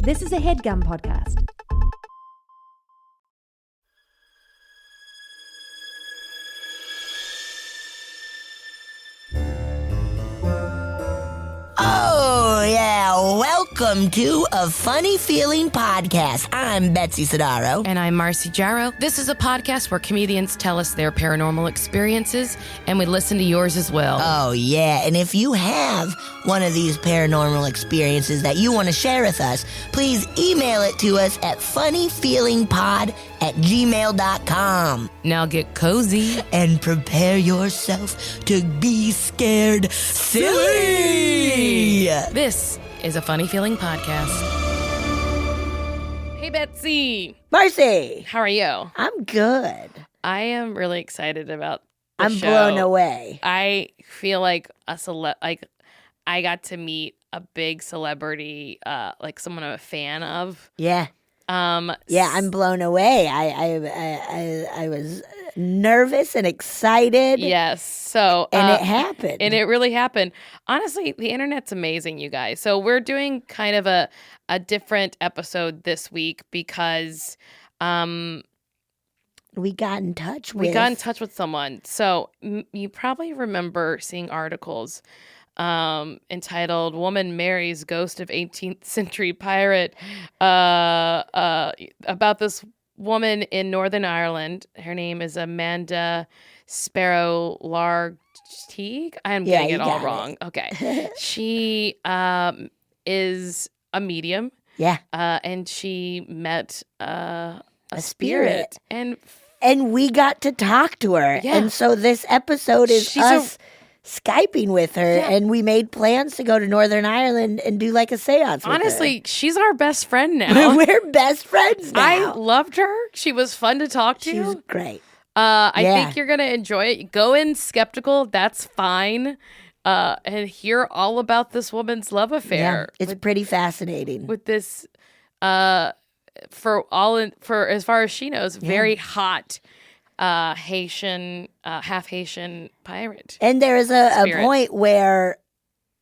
This is a HeadGum podcast. Oh, yeah. Welcome to A Funny Feeling Podcast. I'm Betsy Sparrow. And I'm Marcy Jarrow. This is a podcast where comedians tell us their paranormal experiences, and we listen to yours as well. Oh, yeah. And if you have one of these paranormal experiences that you want to share with us, please email it to us at funnyfeelingpod@gmail.com. Now get cozy. And prepare yourself to be scared silly. This is a Funny Feeling podcast. Hey, Betsy. Marcy. How are you? I'm good. I am really excited about the I'm show. blown away. I feel like I got to meet a big celebrity, like someone I'm a fan of. Yeah. Yeah, I'm blown away. I was nervous and excited. Yes. So and it happened. And it really happened. Honestly, the internet's amazing, you guys. So we're doing kind of a different episode this week because we got in touch with someone. So you probably remember seeing articles entitled "Woman Marries Ghost of 18th Century Pirate" about this woman in Northern Ireland. Her name is Amanda Sparrow Large Teague. I'm getting it all wrong. Okay. She is a medium. Yeah. And she met a spirit. And we got to talk to her. Yeah. And so this episode is us Skyping with her, and we made plans to go to Northern Ireland and do like a seance with honestly, her. She's our best friend now. We're best friends now. I loved her. She was fun to talk to. She was great. I think you're going to enjoy it. Go in skeptical. That's fine. And hear all about this woman's love affair. Yeah, it's pretty fascinating. With this, for as far as she knows, very hot Haitian, half Haitian pirate. And there is a point where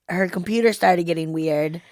her computer started getting weird,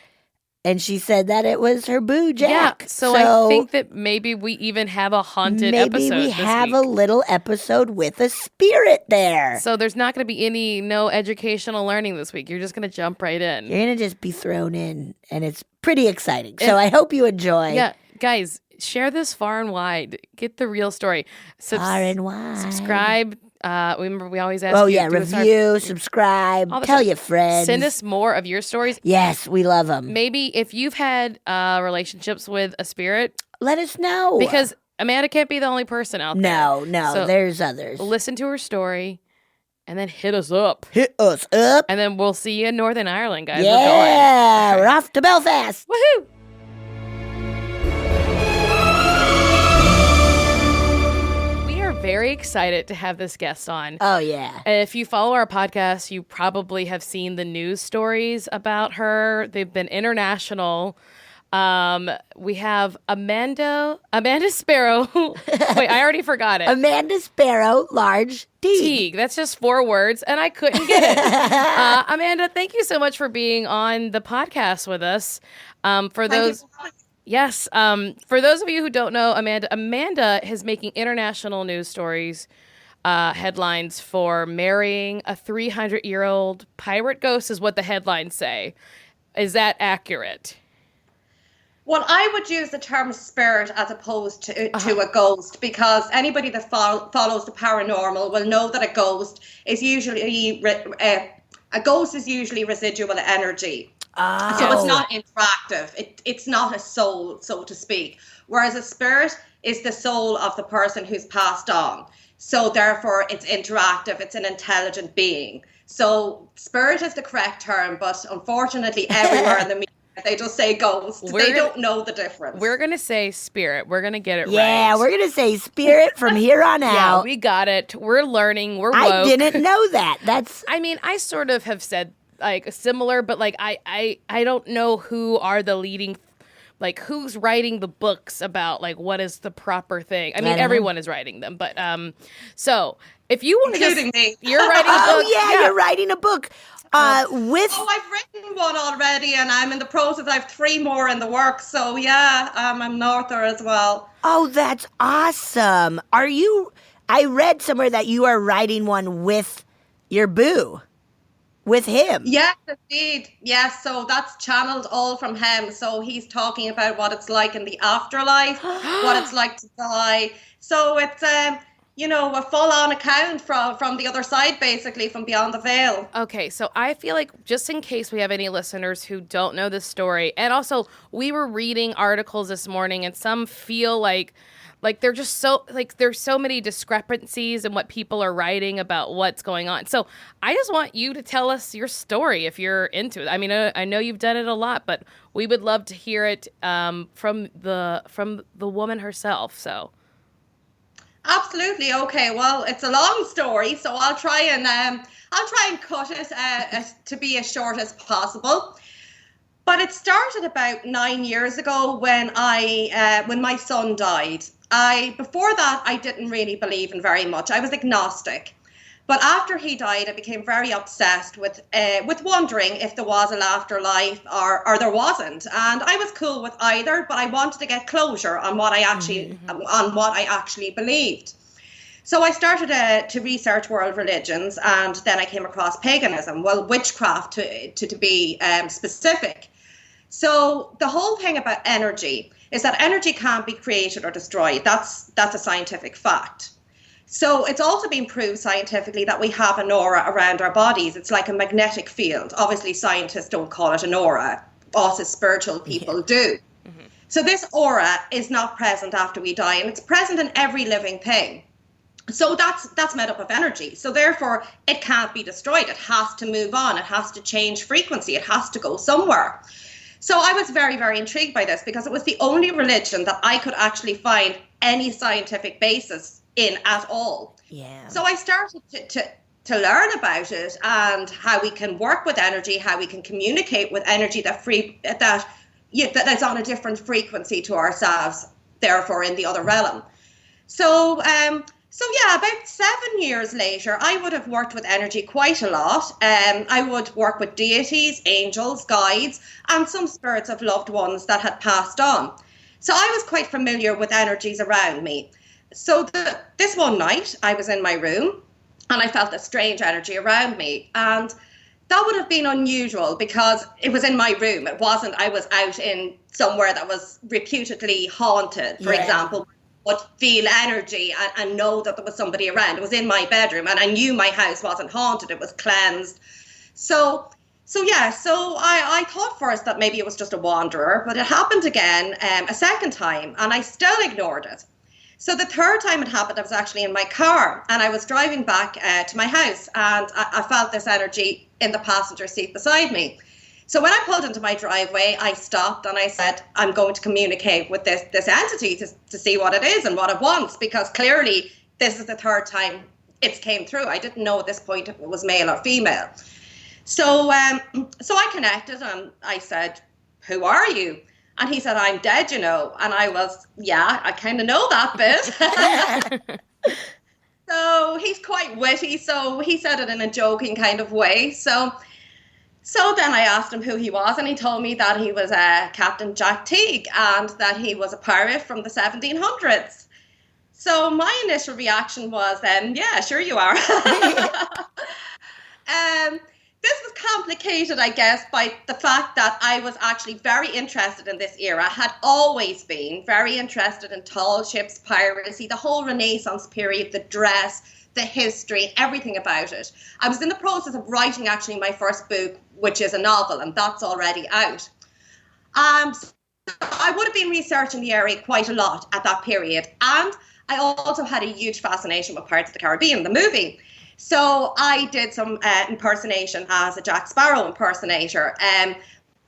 and she said that it was her boo, Jack. Yeah, so I think that maybe we even have a haunted episode Maybe we this have week. a little episode with a spirit there. So there's not going to be no educational learning this week. You're just going to jump right in. You're going to just be thrown in, and it's pretty exciting. So I hope you enjoy. Yeah, guys, share this far and wide. Get the real story. Far and wide. Subscribe. Remember, we always ask review, subscribe, tell your friends. Send us more of your stories. Yes, we love them. Maybe if you've had relationships with a spirit, let us know. Because Amanda can't be the only person out there. No, so there's others. Listen to her story and then hit us up. And then we'll see you in Northern Ireland, guys. Yeah, we're off to Belfast. Woohoo! Very excited to have this guest on. Oh, yeah. If you follow our podcast, you probably have seen the news stories about her. They've been international. We have Amanda Sparrow. Wait, I already forgot it. Amanda Sparrow Large Teague. That's just 4 words, and I couldn't get it. Amanda, thank you so much for being on the podcast with us. Yes. For those of you who don't know, Amanda is making international news stories, headlines for marrying a 300-year-old pirate ghost is what the headlines say. Is that accurate? Well, I would use the term spirit as opposed to a ghost, because anybody that follows the paranormal will know that a ghost is usually residual energy. Oh. So it's not interactive. It's not a soul, so to speak. Whereas a spirit is the soul of the person who's passed on. So therefore, it's interactive. It's an intelligent being. So spirit is the correct term, but unfortunately, everywhere in the media, they just say ghost. They don't know the difference. We're going to say spirit. We're going to get it right. Yeah, we're going to say spirit from here on out. Yeah, we got it. We're learning. We're woke. I didn't know that. I sort of have said like similar, but like I don't know who are the leading, like who's writing the books about like what is the proper thing. I mean, everyone is writing them, but so If you want to including me. You're writing a book. Oh, yeah, you're writing a book. With Oh, I've written one already, and I'm in the process. I have 3 more in the works. So yeah, I'm an author as well. Oh, that's awesome. I read somewhere that you are writing one with your boo, with him. Yes, indeed. Yes, so that's channeled all from him. So he's talking about what it's like in the afterlife, what it's like to die. So it's a full-on account from the other side, basically, from beyond the veil. Okay, so I feel like, just in case we have any listeners who don't know this story, and also we were reading articles this morning, and some feel like they're just so, like, there's so many discrepancies in what people are writing about what's going on. So I just want you to tell us your story if you're into it. I mean, I know you've done it a lot, but we would love to hear it from the woman herself. So. Absolutely. Okay. Well, it's a long story, so I'll try and cut it to be as short as possible. But it started about 9 years ago when my son died. Before that, I didn't really believe in very much. I was agnostic. But after he died, I became very obsessed with wondering if there was an afterlife or there wasn't. And I was cool with either, but I wanted to get closure on what I actually believed. So I started to research world religions, and then I came across paganism, well, witchcraft to be specific. So the whole thing about energy is that energy can't be created or destroyed. That's a scientific fact. So it's also been proved scientifically that we have an aura around our bodies. It's like a magnetic field. Obviously, scientists don't call it an aura. Us as spiritual people do. Mm-hmm. So this aura is not present after we die, and it's present in every living thing. So that's made up of energy. So therefore, it can't be destroyed. It has to move on. It has to change frequency. It has to go somewhere. So I was very, very intrigued by this because it was the only religion that I could actually find any scientific basis in at all. Yeah. So I started to learn about it and how we can work with energy, how we can communicate with energy that is on a different frequency to ourselves, therefore in the other realm. So about 7 years later, I would have worked with energy quite a lot. I would work with deities, angels, guides, and some spirits of loved ones that had passed on. So I was quite familiar with energies around me. So this one night, I was in my room and I felt a strange energy around me. And that would have been unusual because it was in my room. It wasn't, I was out in somewhere that was reputedly haunted, for example. Would feel energy and know that there was somebody around. It was in my bedroom and I knew my house wasn't haunted. It was cleansed. So I thought first that maybe it was just a wanderer, but it happened again a second time and I still ignored it. So the third time it happened, I was actually in my car and I was driving back to my house and I felt this energy in the passenger seat beside me. So when I pulled into my driveway, I stopped and I said, I'm going to communicate with this entity to see what it is and what it wants, because clearly this is the third time it's came through. I didn't know at this point if it was male or female. So I connected and I said, who are you? And he said, I'm dead, you know. And I was, yeah, I kind of know that bit. So he's quite witty. So he said it in a joking kind of way. So then I asked him who he was, and he told me that he was Captain Jack Teague and that he was a pirate from the 1700s. So my initial reaction was, yeah, sure you are. This was complicated, I guess, by the fact that I was actually very interested in this era, had always been very interested in tall ships, piracy, the whole Renaissance period, the dress, the history, everything about it. I was in the process of writing actually my first book, which is a novel, and that's already out. So I would have been researching the area quite a lot at that period. And I also had a huge fascination with Pirates of the Caribbean, the movie. So I did some impersonation as a Jack Sparrow impersonator,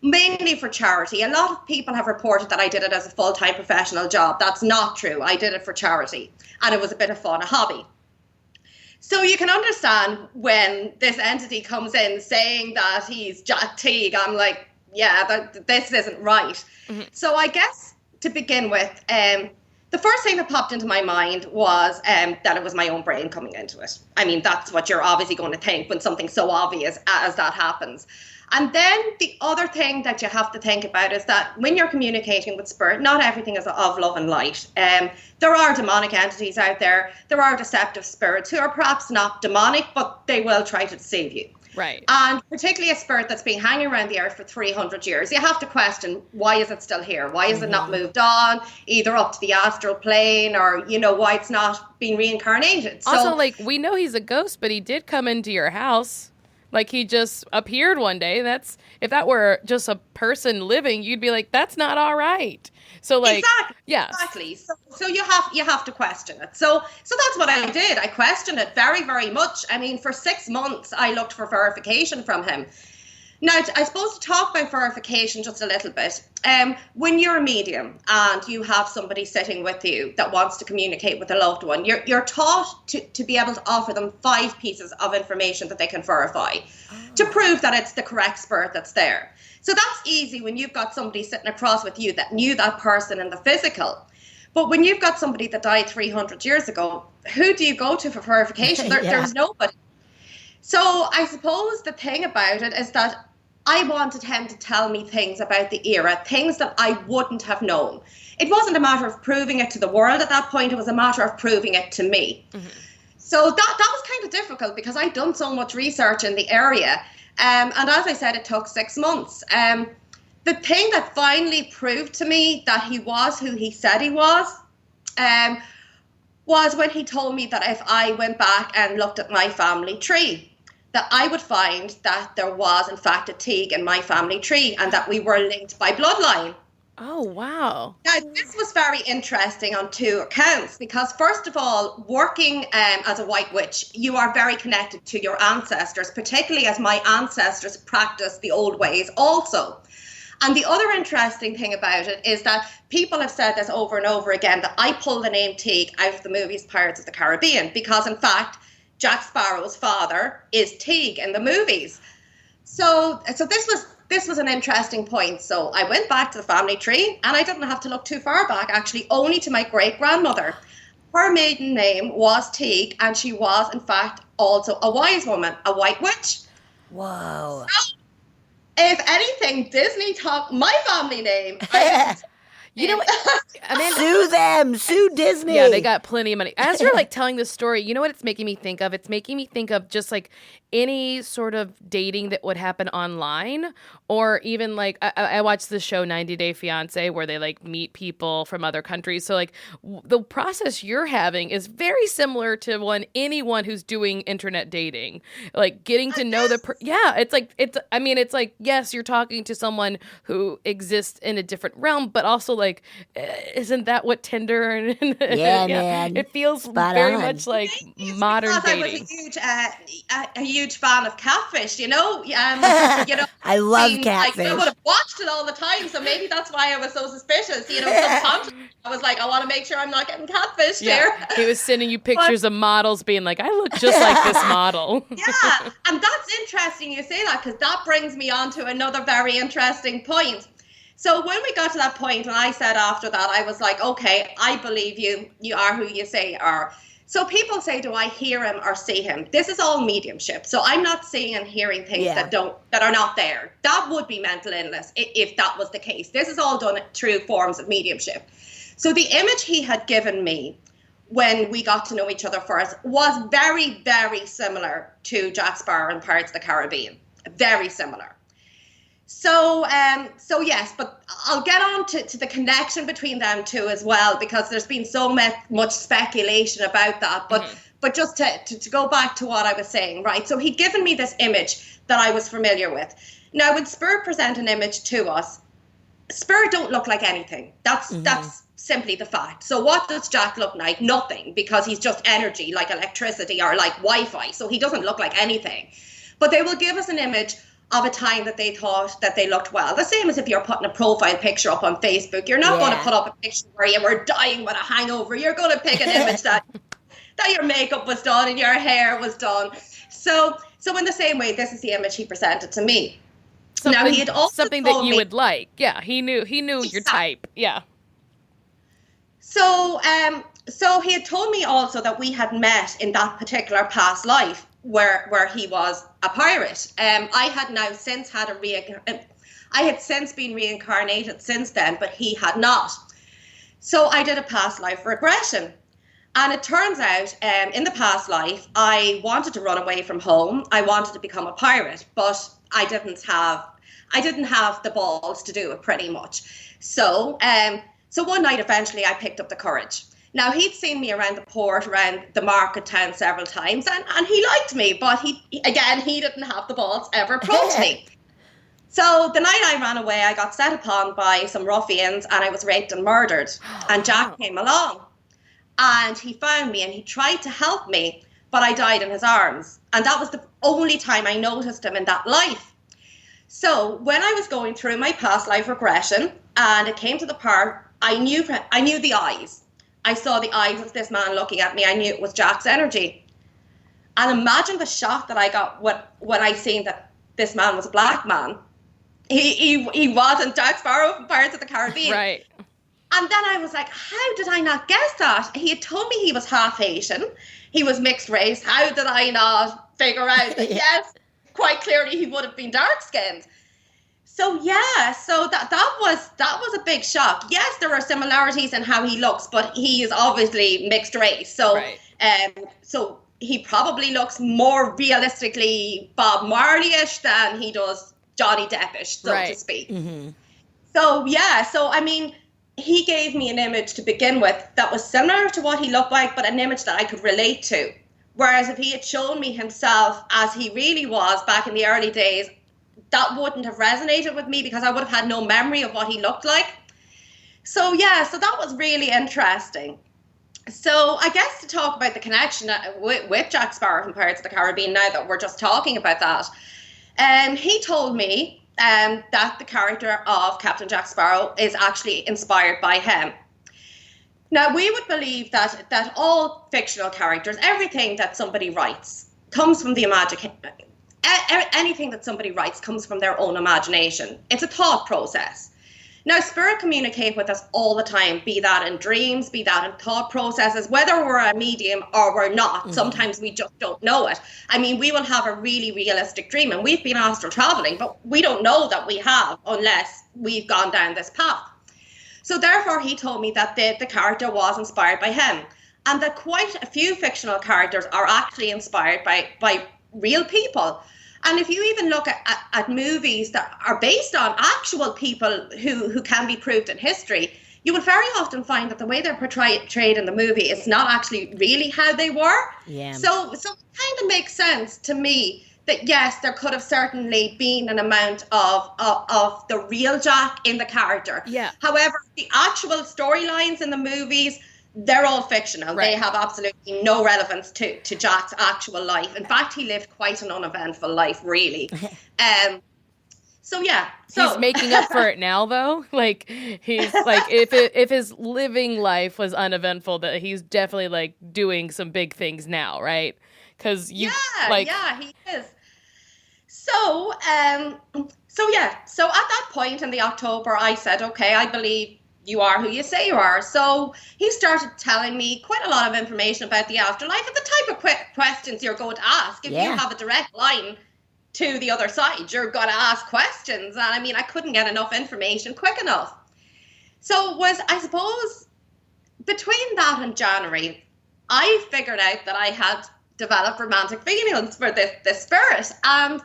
mainly for charity. A lot of people have reported that I did it as a full-time professional job. That's not true. I did it for charity, and it was a bit of fun, a hobby. So you can understand when this entity comes in saying that he's Jack Teague, I'm like, yeah, this isn't right. Mm-hmm. So I guess to begin with, The first thing that popped into my mind was that it was my own brain coming into it. I mean, that's what you're obviously going to think when something so obvious as that happens. And then the other thing that you have to think about is that when you're communicating with spirit, not everything is of love and light. There are demonic entities out there. There are deceptive spirits who are perhaps not demonic, but they will try to deceive you. Right. And particularly a spirit that's been hanging around the earth for 300 years, you have to question, why is it still here? Why is it not moved on, either up to the astral plane, or, you know, why it's not being reincarnated? Also, like, we know he's a ghost, but he did come into your house. Like, he just appeared one day. That's, if that were just a person living, you'd be like, that's not all right. So, like, exactly, yeah, exactly. So you have to question it. So that's what I did. I questioned it very, very much. I mean, for 6 months, I looked for verification from him. Now, I suppose to talk about verification just a little bit. When you're a medium and you have somebody sitting with you that wants to communicate with a loved one, you're taught to be able to offer them 5 pieces of information that they can verify to prove that it's the correct spirit that's there. So that's easy when you've got somebody sitting across with you that knew that person in the physical. But when you've got somebody that died 300 years ago, who do you go to for verification? There's nobody. So I suppose the thing about it is that I wanted him to tell me things about the era, things that I wouldn't have known. It wasn't a matter of proving it to the world at that point. It was a matter of proving it to me. Mm-hmm. So that was kind of difficult because I'd done so much research in the area. And as I said, it took 6 months. The thing that finally proved to me that he was who he said he was when he told me that if I went back and looked at my family tree, that I would find that there was, in fact, a Teague in my family tree and that we were linked by bloodline. Oh, wow. Now, this was very interesting on 2 accounts because, first of all, working as a white witch, you are very connected to your ancestors, particularly as my ancestors practiced the old ways also. And the other interesting thing about it is that people have said this over and over again, that I pulled the name Teague out of the movies Pirates of the Caribbean because, in fact, Jack Sparrow's father is Teague in the movies. So this was an interesting point. So I went back to the family tree and I didn't have to look too far back, actually, only to my great-grandmother. Her maiden name was Teague and she was, in fact, also a wise woman, a white witch. Whoa. So, if anything, Disney took my family name. You know what? Sue them. Sue Disney. Yeah, they got plenty of money. As you're like telling this story, you know what it's making me think of? It's making me think of just like any sort of dating that would happen online, or even like I watched the show 90 Day Fiancé where they like meet people from other countries. So like the process you're having is very similar to anyone who's doing internet dating, like getting to know it's like, yes, you're talking to someone who exists in a different realm, but also like, isn't that what Tinder and yeah, man, it feels spot very on. Much like modern dating. I was a huge fan of Catfish, you know. I love Catfish. Like, I would have watched it all the time, so maybe that's why I was so suspicious. You know, subconsciously, I was like, I want to make sure I'm not getting catfished here. He was sending you pictures of models, being like, I look just like this model. Yeah, and that's interesting you say that because that brings me on to another very interesting point. So when we got to that point, and I said after that, I was like, okay, I believe you. You are who you say you are. So people say, do I hear him or see him? This is all mediumship. So I'm not seeing and hearing things that are not there. That would be mental illness if that was the case. This is all done through forms of mediumship. So the image he had given me when we got to know each other first was very, very similar to Jack Sparrow in Pirates of the Caribbean. Very similar. So yes, but I'll get on to the connection between them two as well, because there's been so much speculation about that. But just to go back to what I was saying, right? So he'd given me this image that I was familiar with. Now, when Spirit present an image to us, Spirit don't look like anything. That's simply the fact. So what does Jack look like? Nothing, because he's just energy, like electricity or like Wi-Fi. So he doesn't look like anything. But they will give us an image of a time that they thought that they looked well. The same as if you're putting a profile picture up on Facebook. You're not going to put up a picture where you were dying with a hangover. You're going to pick an image that your makeup was done and your hair was done. So in the same way, this is the image he presented to me. Now, he had also something that you would like. Yeah, he knew your type. Yeah. So he had told me also that we had met in that particular past life where he was a pirate. I had since been reincarnated since then, but he had not. So I did a past life regression. And it turns out in the past life, I wanted to run away from home. I wanted to become a pirate, but I didn't have the balls to do it pretty much. So one night, eventually, I picked up the courage. Now, he'd seen me around the port, around the market town several times, and he liked me, but he didn't have the balls to ever approach me. So the night I ran away, I got set upon by some ruffians, and I was raped and murdered. And Jack came along, and he found me, and he tried to help me, but I died in his arms. And that was the only time I noticed him in that life. So when I was going through my past life regression, and it came to the part, I knew the eyes. I saw the eyes of this man looking at me. I knew it was Jack's energy. And imagine the shock that I got when I seen that this man was a black man. He wasn't Jack Sparrow from Pirates of the Caribbean. Right. And then I was like, how did I not guess that? He had told me he was half Asian. He was mixed race. How did I not figure out that, yes, quite clearly he would have been dark-skinned? So that was a big shock. Yes, there are similarities in how he looks, but he is obviously mixed race. So right. So he probably looks more realistically Bob Marley-ish than he does Johnny Depp-ish, so to speak. Mm-hmm. So I mean, he gave me an image to begin with that was similar to what he looked like, but an image that I could relate to. Whereas if he had shown me himself as he really was back in the early days, that wouldn't have resonated with me because I would have had no memory of what he looked like. So that was really interesting. So I guess to talk about the connection with Jack Sparrow from Pirates of the Caribbean, now that we're just talking about that, he told me that the character of Captain Jack Sparrow is actually inspired by him. Now, we would believe that all fictional characters, everything that somebody writes, comes from the imagination. Anything that somebody writes comes from their own imagination. It's a thought process. Now, spirit communicate with us all the time, be that in dreams, be that in thought processes, whether we're a medium or we're not. Mm-hmm. Sometimes we just don't know it. I mean, we will have a really realistic dream, and we've been astral traveling, but we don't know that we have unless we've gone down this path. So therefore, he told me that the character was inspired by him, and that quite a few fictional characters are actually inspired by real people. And if you even look at movies that are based on actual people who can be proved in history, you will very often find that the way they're portrayed in the movie is not actually really how they were. Yeah. So it kind of makes sense to me that, yes, there could have certainly been an amount of the real Jack in the character. Yeah. However, the actual storylines in the movies, they're all fictional. Right. They have absolutely no relevance to Jack's actual life. In fact, he lived quite an uneventful life, really. So he's making up for it now, though. Like, he's like, if his living life was uneventful, that he's definitely like doing some big things now, right? Because he is. So at that point in the October, I said, okay, I believe you are who you say you are. So he started telling me quite a lot of information about the afterlife and the type of questions you're going to ask. If you have a direct line to the other side, you're going to ask questions. And I mean, I couldn't get enough information quick enough. So I suppose, between that and January, I figured out that I had developed romantic feelings for this spirit. And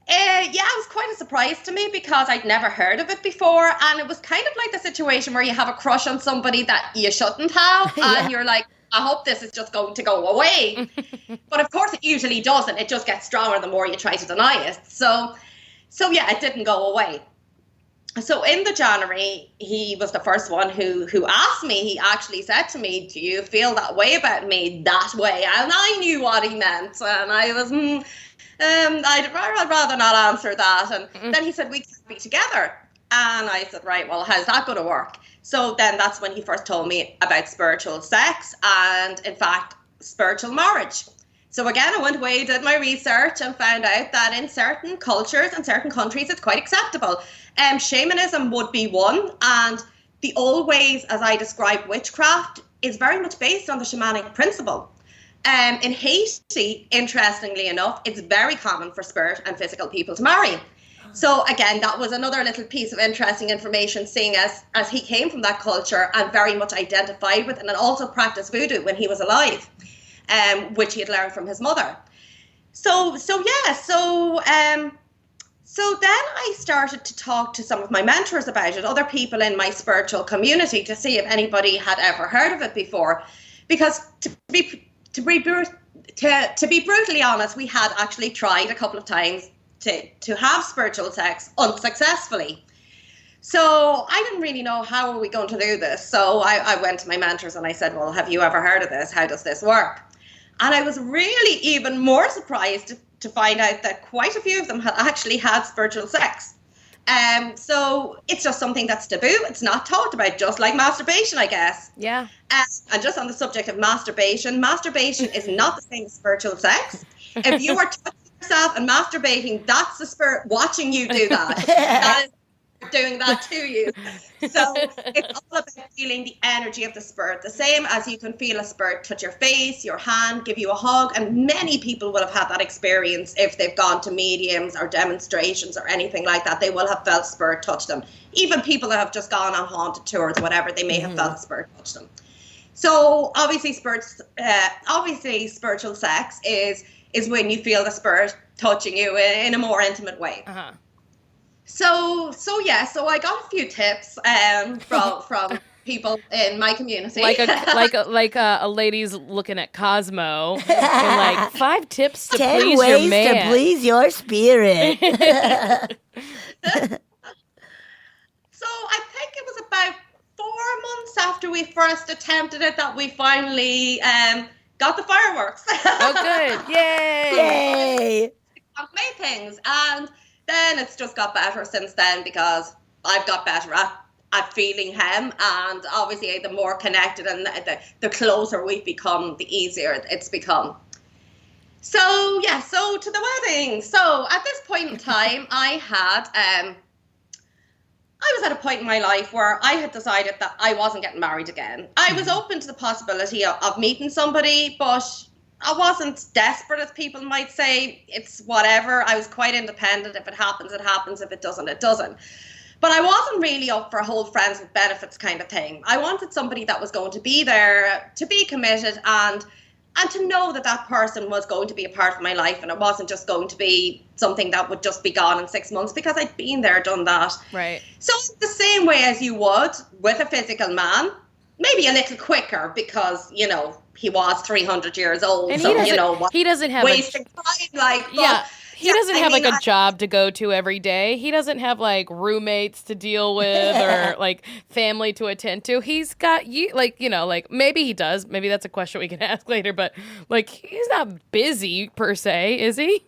it was quite a surprise to me because I'd never heard of it before, and it was kind of like the situation where you have a crush on somebody that you shouldn't have, and you're like, I hope this is just going to go away. But of course it usually doesn't. It just gets stronger the more you try to deny it. So it didn't go away. So in the January, he was the first one who asked me. He actually said to me, do you feel that way about me? That way. And I knew what he meant, and I was I'd rather not answer that. And then he said, we can't be together. And I said, right, well, how's that going to work? So then that's when he first told me about spiritual sex and, in fact, spiritual marriage. So again, I went away, did my research, and found out that in certain cultures and certain countries, it's quite acceptable. Shamanism would be one, and the old ways, as I describe witchcraft, is very much based on the shamanic principle. In Haiti, interestingly enough, it's very common for spirit and physical people to marry. So again, that was another little piece of interesting information, seeing as he came from that culture and very much identified with, and also practiced voodoo when he was alive, which he had learned from his mother. So then I started to talk to some of my mentors about it, other people in my spiritual community, to see if anybody had ever heard of it before. Because to be brutally honest, we had actually tried a couple of times to have spiritual sex unsuccessfully. So I didn't really know how are we going to do this. So I went to my mentors and I said, well, have you ever heard of this? How does this work? And I was really even more surprised to find out that quite a few of them had actually had spiritual sex. So it's just something that's taboo. It's not talked about, just like masturbation, I guess. Yeah. And just on the subject of masturbation is not the same as spiritual sex. If you are touching yourself and masturbating, that's the spirit watching you do that. That is doing that to you. So it's all about feeling the energy of the spirit, the same as you can feel a spirit touch your face, your hand, give you a hug. And many people will have had that experience if they've gone to mediums or demonstrations or anything like that. They will have felt spirit touch them. Even people that have just gone on haunted tours or whatever, they may have felt spirit touch them. So obviously spiritual sex is when you feel the spirit touching you in a more intimate way. Uh-huh. So I got a few tips from people in my community. Like a lady's looking at Cosmo and like 5 tips to 10 please ways your man. to please your spirit. So I think it was about 4 months after we first attempted it that we finally got the fireworks. Oh, good. Yay. Yay. Made things, and then it's just got better since then, because I've got better at feeling him, and obviously the more connected and the closer we've become, the easier it's become. So to the wedding. So at this point in time, I was at a point in my life where I had decided that I wasn't getting married again. I was open to the possibility of meeting somebody, but I wasn't desperate, as people might say. It's whatever. I was quite independent. If it happens, it happens. If it doesn't, it doesn't. But I wasn't really up for a whole friends with benefits kind of thing. I wanted somebody that was going to be there, to be committed, and to know that person was going to be a part of my life, and it wasn't just going to be something that would just be gone in 6 months, because I'd been there, done that. Right. So the same way as you would with a physical man, maybe a little quicker, because, he was 300 years old. And so, he doesn't have wasting time, he doesn't have a job to go to every day. He doesn't have roommates to deal with or family to attend to. He's got you, maybe he does. Maybe that's a question we can ask later, but he's not busy per se, is he?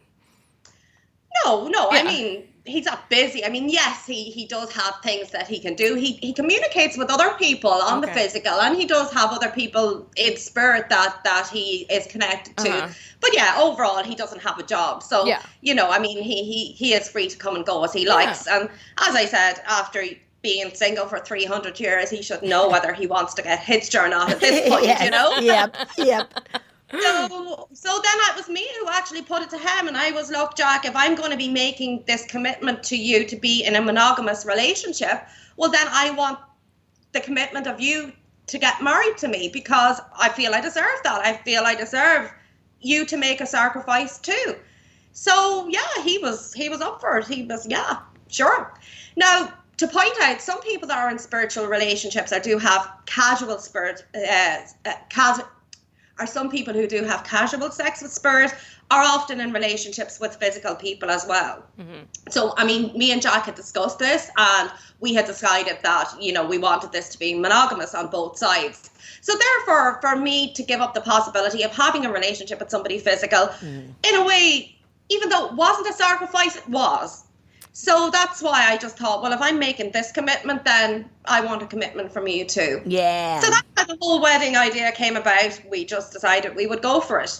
No. Yeah. I mean, he's not busy. I mean, yes, he does have things that he can do. He communicates with other people on the physical, and he does have other people in spirit that he is connected to. Uh-huh. But yeah, overall, he doesn't have a job. So, I mean, he is free to come and go as he likes. And as I said, after being single for 300 years, he should know whether he wants to get hitched or not at this point, Yep. So then it was me who actually put it to him, and I was, look, Jack, if I'm going to be making this commitment to you to be in a monogamous relationship, well, then I want the commitment of you to get married to me, because I feel I deserve that. I feel I deserve you to make a sacrifice too. So yeah, he was up for it. He was, yeah, sure. Now, to point out, some people that are in spiritual relationships or do have casual spirit, or some people who do have casual sex with spirit are often in relationships with physical people as well. Mm-hmm. So, I mean, me and Jack had discussed this, and we had decided that, we wanted this to be monogamous on both sides. So therefore, for me to give up the possibility of having a relationship with somebody physical, in a way, even though it wasn't a sacrifice, it was. So that's why I just thought, well, if I'm making this commitment, then I want a commitment from you too. Yeah. So that's how the whole wedding idea came about. We just decided we would go for it.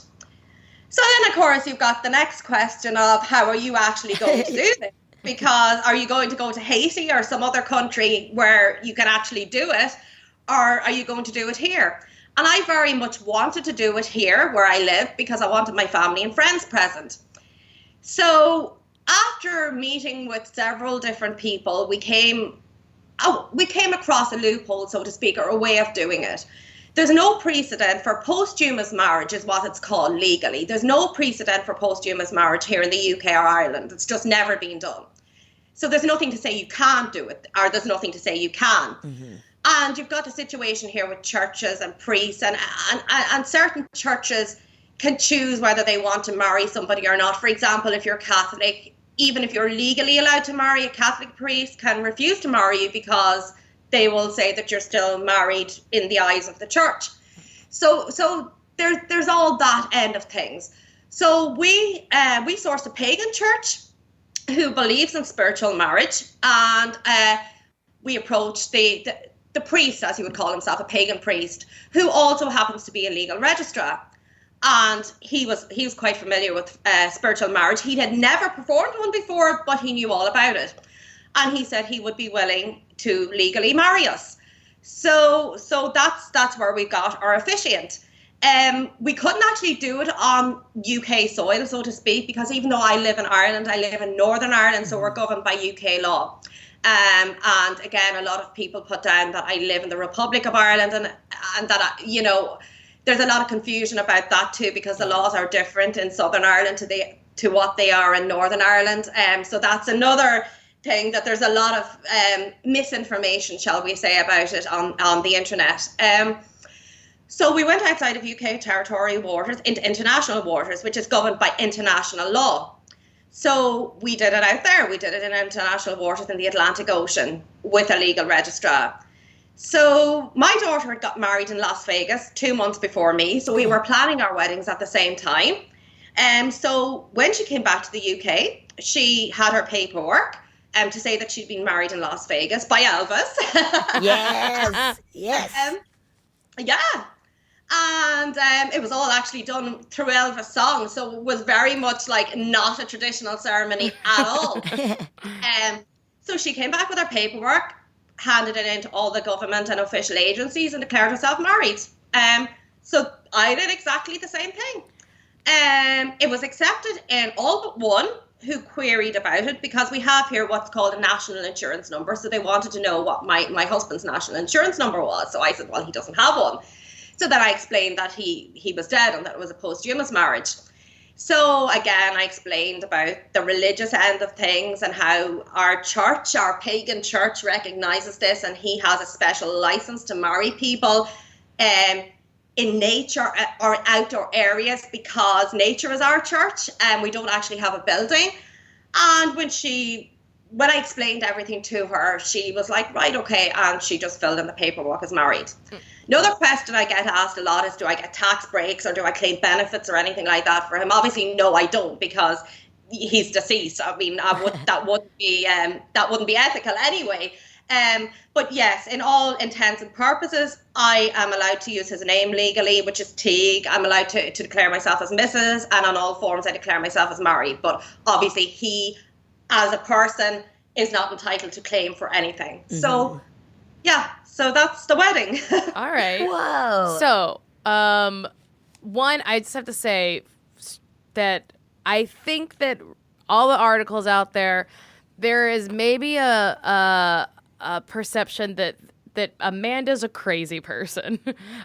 So then, of course, you've got the next question of how are you actually going to do this? because are you going to go to Haiti or some other country where you can actually do it, or are you going to do it here? And I very much wanted to do it here where I live because I wanted my family and friends present. So after meeting with several different people, we came across a loophole, so to speak, or a way of doing it. There's no precedent for posthumous marriage, is what it's called legally. There's no precedent for posthumous marriage here in the UK or Ireland. It's just never been done. So there's nothing to say you can't do it, or there's nothing to say you can. Mm-hmm. And you've got a situation here with churches and priests, and certain churches can choose whether they want to marry somebody or not. For example, if you're Catholic, even if you're legally allowed to marry, a Catholic priest can refuse to marry you because they will say that you're still married in the eyes of the church. So there's all that end of things. So we sourced a pagan church who believes in spiritual marriage, and we approached the priest, as he would call himself, a pagan priest, who also happens to be a legal registrar. And he was quite familiar with spiritual marriage. He had never performed one before, but he knew all about it. And he said he would be willing to legally marry us. So that's where we got our officiant. We couldn't actually do it on UK soil, so to speak, because even though I live in Ireland, I live in Northern Ireland, so we're governed by UK law. And again, a lot of people put down that I live in the Republic of Ireland, and that, there's a lot of confusion about that too, because the laws are different in Southern Ireland to what they are in Northern Ireland. So that's another thing, that there's a lot of misinformation, shall we say, about it on the internet. So we went outside of UK territorial waters into international waters, which is governed by international law. So we did it out there. We did it in international waters in the Atlantic Ocean with a legal registrar. So my daughter had got married in Las Vegas 2 months before me. So we were planning our weddings at the same time. So when she came back to the UK, she had her paperwork to say that she'd been married in Las Vegas by Elvis. Yes. Yeah. And it was all actually done through Elvis songs, so it was very much like not a traditional ceremony at all. So she came back with her paperwork, handed it into all the government and official agencies, and declared herself married. So I did exactly the same thing. It was accepted in all but one, who queried about it, because we have here what's called a national insurance number. So they wanted to know what my husband's national insurance number was. So I said, well, he doesn't have one. So then I explained that he was dead and that it was a posthumous marriage. So again, I explained about the religious end of things and how our church, our pagan church, recognizes this, and he has a special license to marry people in nature or outdoor areas, because nature is our church and we don't actually have a building. And when I explained everything to her, she was like, right, okay. And she just filled in the paperwork as married. Another question I get asked a lot is, do I get tax breaks or do I claim benefits or anything like that for him? Obviously, no, I don't, because he's deceased. I mean, that wouldn't be ethical anyway. But yes, in all intents and purposes, I am allowed to use his name legally, which is Teague. I'm allowed to declare myself as Mrs. And on all forms, I declare myself as married. But obviously, he, as a person, is not entitled to claim for anything. Mm-hmm. So, yeah, so that's the wedding. All right. Whoa. So, one, I just have to say that I think that all the articles out there is maybe a perception that Amanda's a crazy person.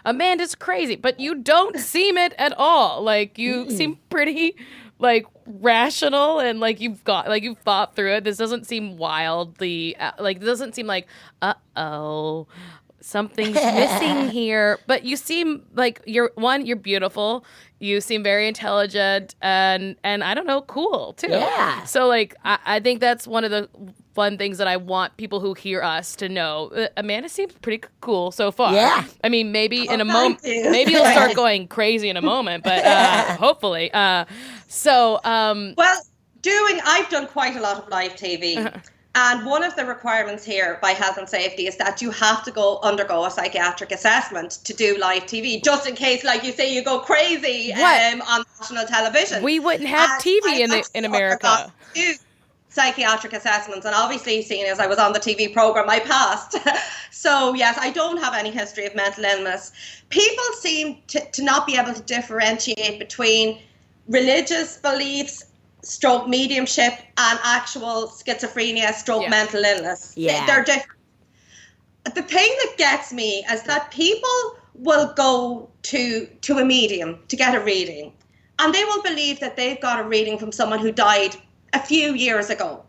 Amanda's crazy, but you don't seem it at all. Like, you seem pretty rational, and you've thought through it. This doesn't seem wildly it doesn't seem like something's missing here. But you seem like you're beautiful. You seem very intelligent and I don't know, cool too. Yeah. So I think that's one of the fun things that I want people who hear us to know. Amanda seems pretty cool so far. Yeah. I mean, maybe in a moment, maybe you'll start going crazy in a moment, but hopefully. I've done quite a lot of live TV. And one of the requirements here by Health and Safety is that you have to undergo a psychiatric assessment to do live TV, just in case, like you say, you go crazy on national television. We wouldn't have TV in America. psychiatric assessments, and obviously, seeing as I was on the TV program, I passed. So yes, I don't have any history of mental illness. People seem to not be able to differentiate between religious beliefs, stroke mediumship, and actual schizophrenia, stroke mental illness. Yeah. They're different. The thing that gets me is that people will go to a medium to get a reading, and they will believe that they've got a reading from someone who died a few years ago.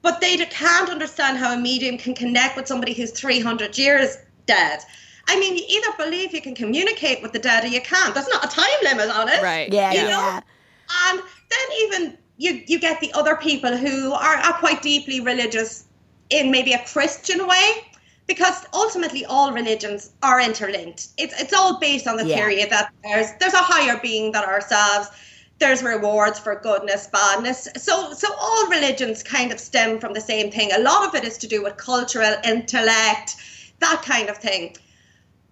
But they can't understand how a medium can connect with somebody who's 300 years dead. I mean, you either believe you can communicate with the dead or you can't. There's not a time limit on it. Right. Yeah, you know? And then even you get the other people who are quite deeply religious in maybe a Christian way, because ultimately all religions are interlinked. It's all based on the theory that there's a higher being than ourselves. There's rewards for goodness, badness. So all religions kind of stem from the same thing. A lot of it is to do with cultural intellect, that kind of thing.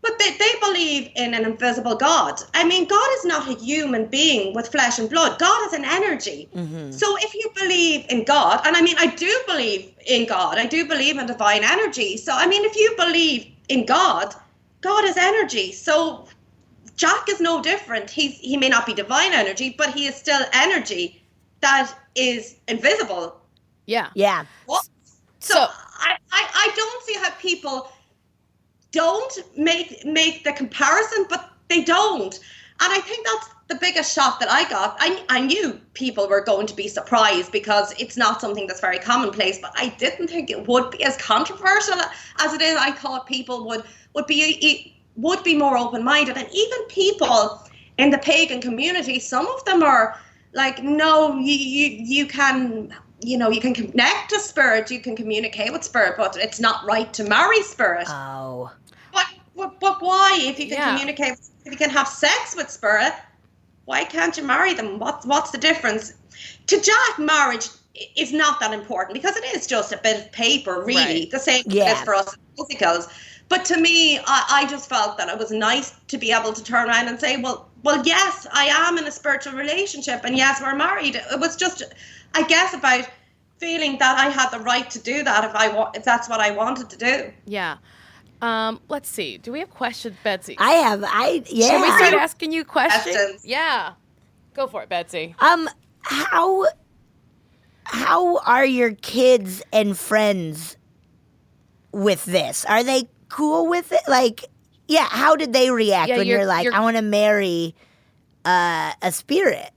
But they believe in an invisible God. I mean, God is not a human being with flesh and blood. God is an energy. Mm-hmm. So if you believe in God, and I mean, I do believe in God. I do believe in divine energy. So, I mean, if you believe in God, God is energy. So Jack is no different. He may not be divine energy, but he is still energy that is invisible. Yeah. Yeah. What? So I don't see how people don't make the comparison, but they don't. And I think that's the biggest shock that I got. I knew people were going to be surprised because it's not something that's very commonplace, but I didn't think it would be as controversial as it is. I thought people would be more open-minded. And even people in the pagan community, some of them are like, no, you can, you can connect to spirit, you can communicate with spirit, but it's not right to marry spirit. Oh. But why? If you can communicate, if you can have sex with spirit, why can't you marry them? What's the difference? To Jack, marriage is not that important because it is just a bit of paper, really. Right. The same as for us physicals. But to me, I just felt that it was nice to be able to turn around and say, well, yes, I am in a spiritual relationship, and yes, we're married. It was just, I guess, about feeling that I had the right to do that if that's what I wanted to do. Yeah. Let's see. Do we have questions, Betsy? I have. Yeah. Should we start asking you questions? Yeah. Go for it, Betsy. How are your kids and friends with this? Are they cool with it? Like, how did they react when you're like, I want to marry a spirit?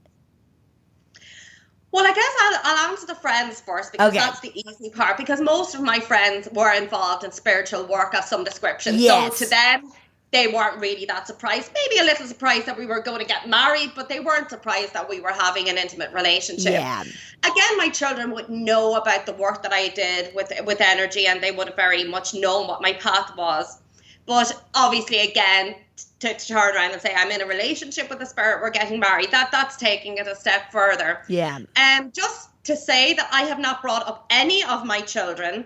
Well, I guess I'll answer the friends first because that's the easy part. Because most of my friends were involved in spiritual work of some description. Yes. So to them, they weren't really that surprised. Maybe a little surprised that we were going to get married, but they weren't surprised that we were having an intimate relationship. Yeah. Again, my children would know about the work that I did with energy, and they would have very much known what my path was. But obviously, again, to turn around and say, I'm in a relationship with the spirit, we're getting married, that's taking it a step further. Yeah. Just to say that I have not brought up any of my children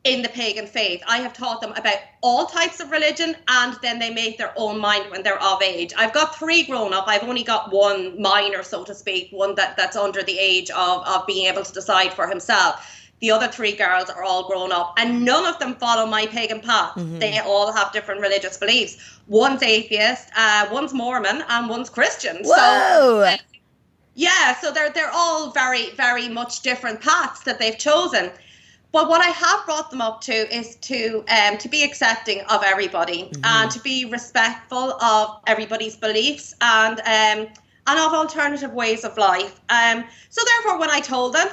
in the pagan faith. I have taught them about all types of religion, and then they make their own mind when they're of age. I've got 3 grown up. I've only got 1 minor, so to speak, one that's under the age of being able to decide for himself. The other 3 girls are all grown up, and none of them follow my pagan path. Mm-hmm. They all have different religious beliefs. One's atheist, one's Mormon, and one's Christian. Whoa! So they're all very, very much different paths that they've chosen. But what I have brought them up to is to be accepting of everybody, and to be respectful of everybody's beliefs and of alternative ways of life. So therefore, when I told them,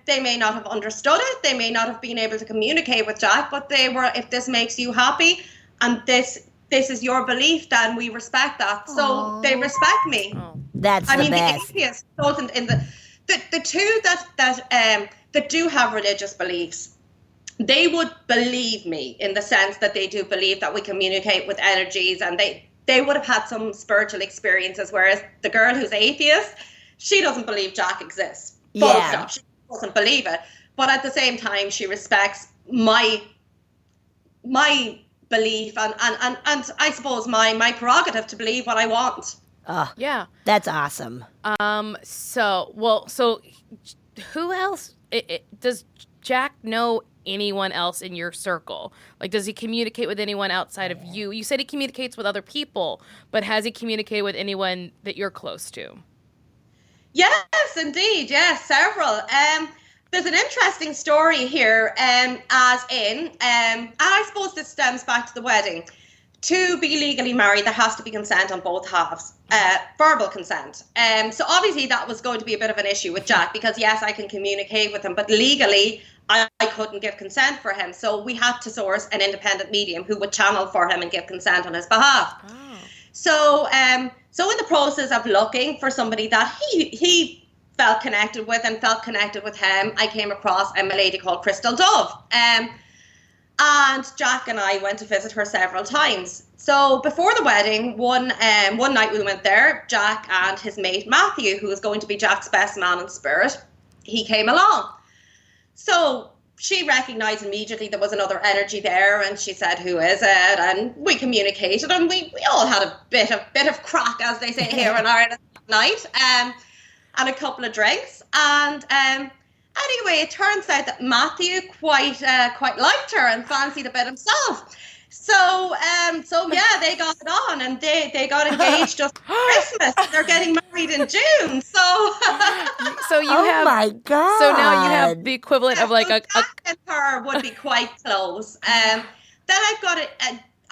they may not have understood it, they may not have been able to communicate with Jack, but they were, if this makes you happy and this is your belief, then we respect that. So they respect me. That's the best. The atheist doesn't. In the two that do have religious beliefs, they would believe me in the sense that they do believe that we communicate with energies, and they would have had some spiritual experiences, whereas the girl who's atheist, she doesn't believe Jack exists. Full stop. She doesn't believe it. But at the same time, she respects my belief and I suppose my prerogative to believe what I want. Oh, yeah. That's awesome. So who else does Jack know anyone else in your circle? Like, does he communicate with anyone outside of you? You said he communicates with other people, but has he communicated with anyone that you're close to? Yes, indeed. Yes, several. There's an interesting story here, and I suppose this stems back to the wedding. To be legally married, there has to be consent on both halves, verbal consent. So obviously that was going to be a bit of an issue with Jack, because yes, I can communicate with him, but legally I couldn't give consent for him. So we had to source an independent medium who would channel for him and give consent on his behalf. Oh. So in the process of looking for somebody that he felt connected with and felt connected with him, I came across a lady called Crystal Dove. And Jack and I went to visit her several times. So before the wedding, one night we went there, Jack and his mate Matthew, who was going to be Jack's best man in spirit, he came along. So she recognised immediately there was another energy there, and she said, "Who is it?" And we communicated, and we all had a bit of crack, as they say here in Ireland, that night, and a couple of drinks. And anyway, it turns out that Matthew quite liked her and fancied a bit himself. So yeah, they got it on, and they got engaged just for Christmas. They're getting married in June. So you have, my God. So now you have the equivalent of like Jack and her would be quite close. Then I've got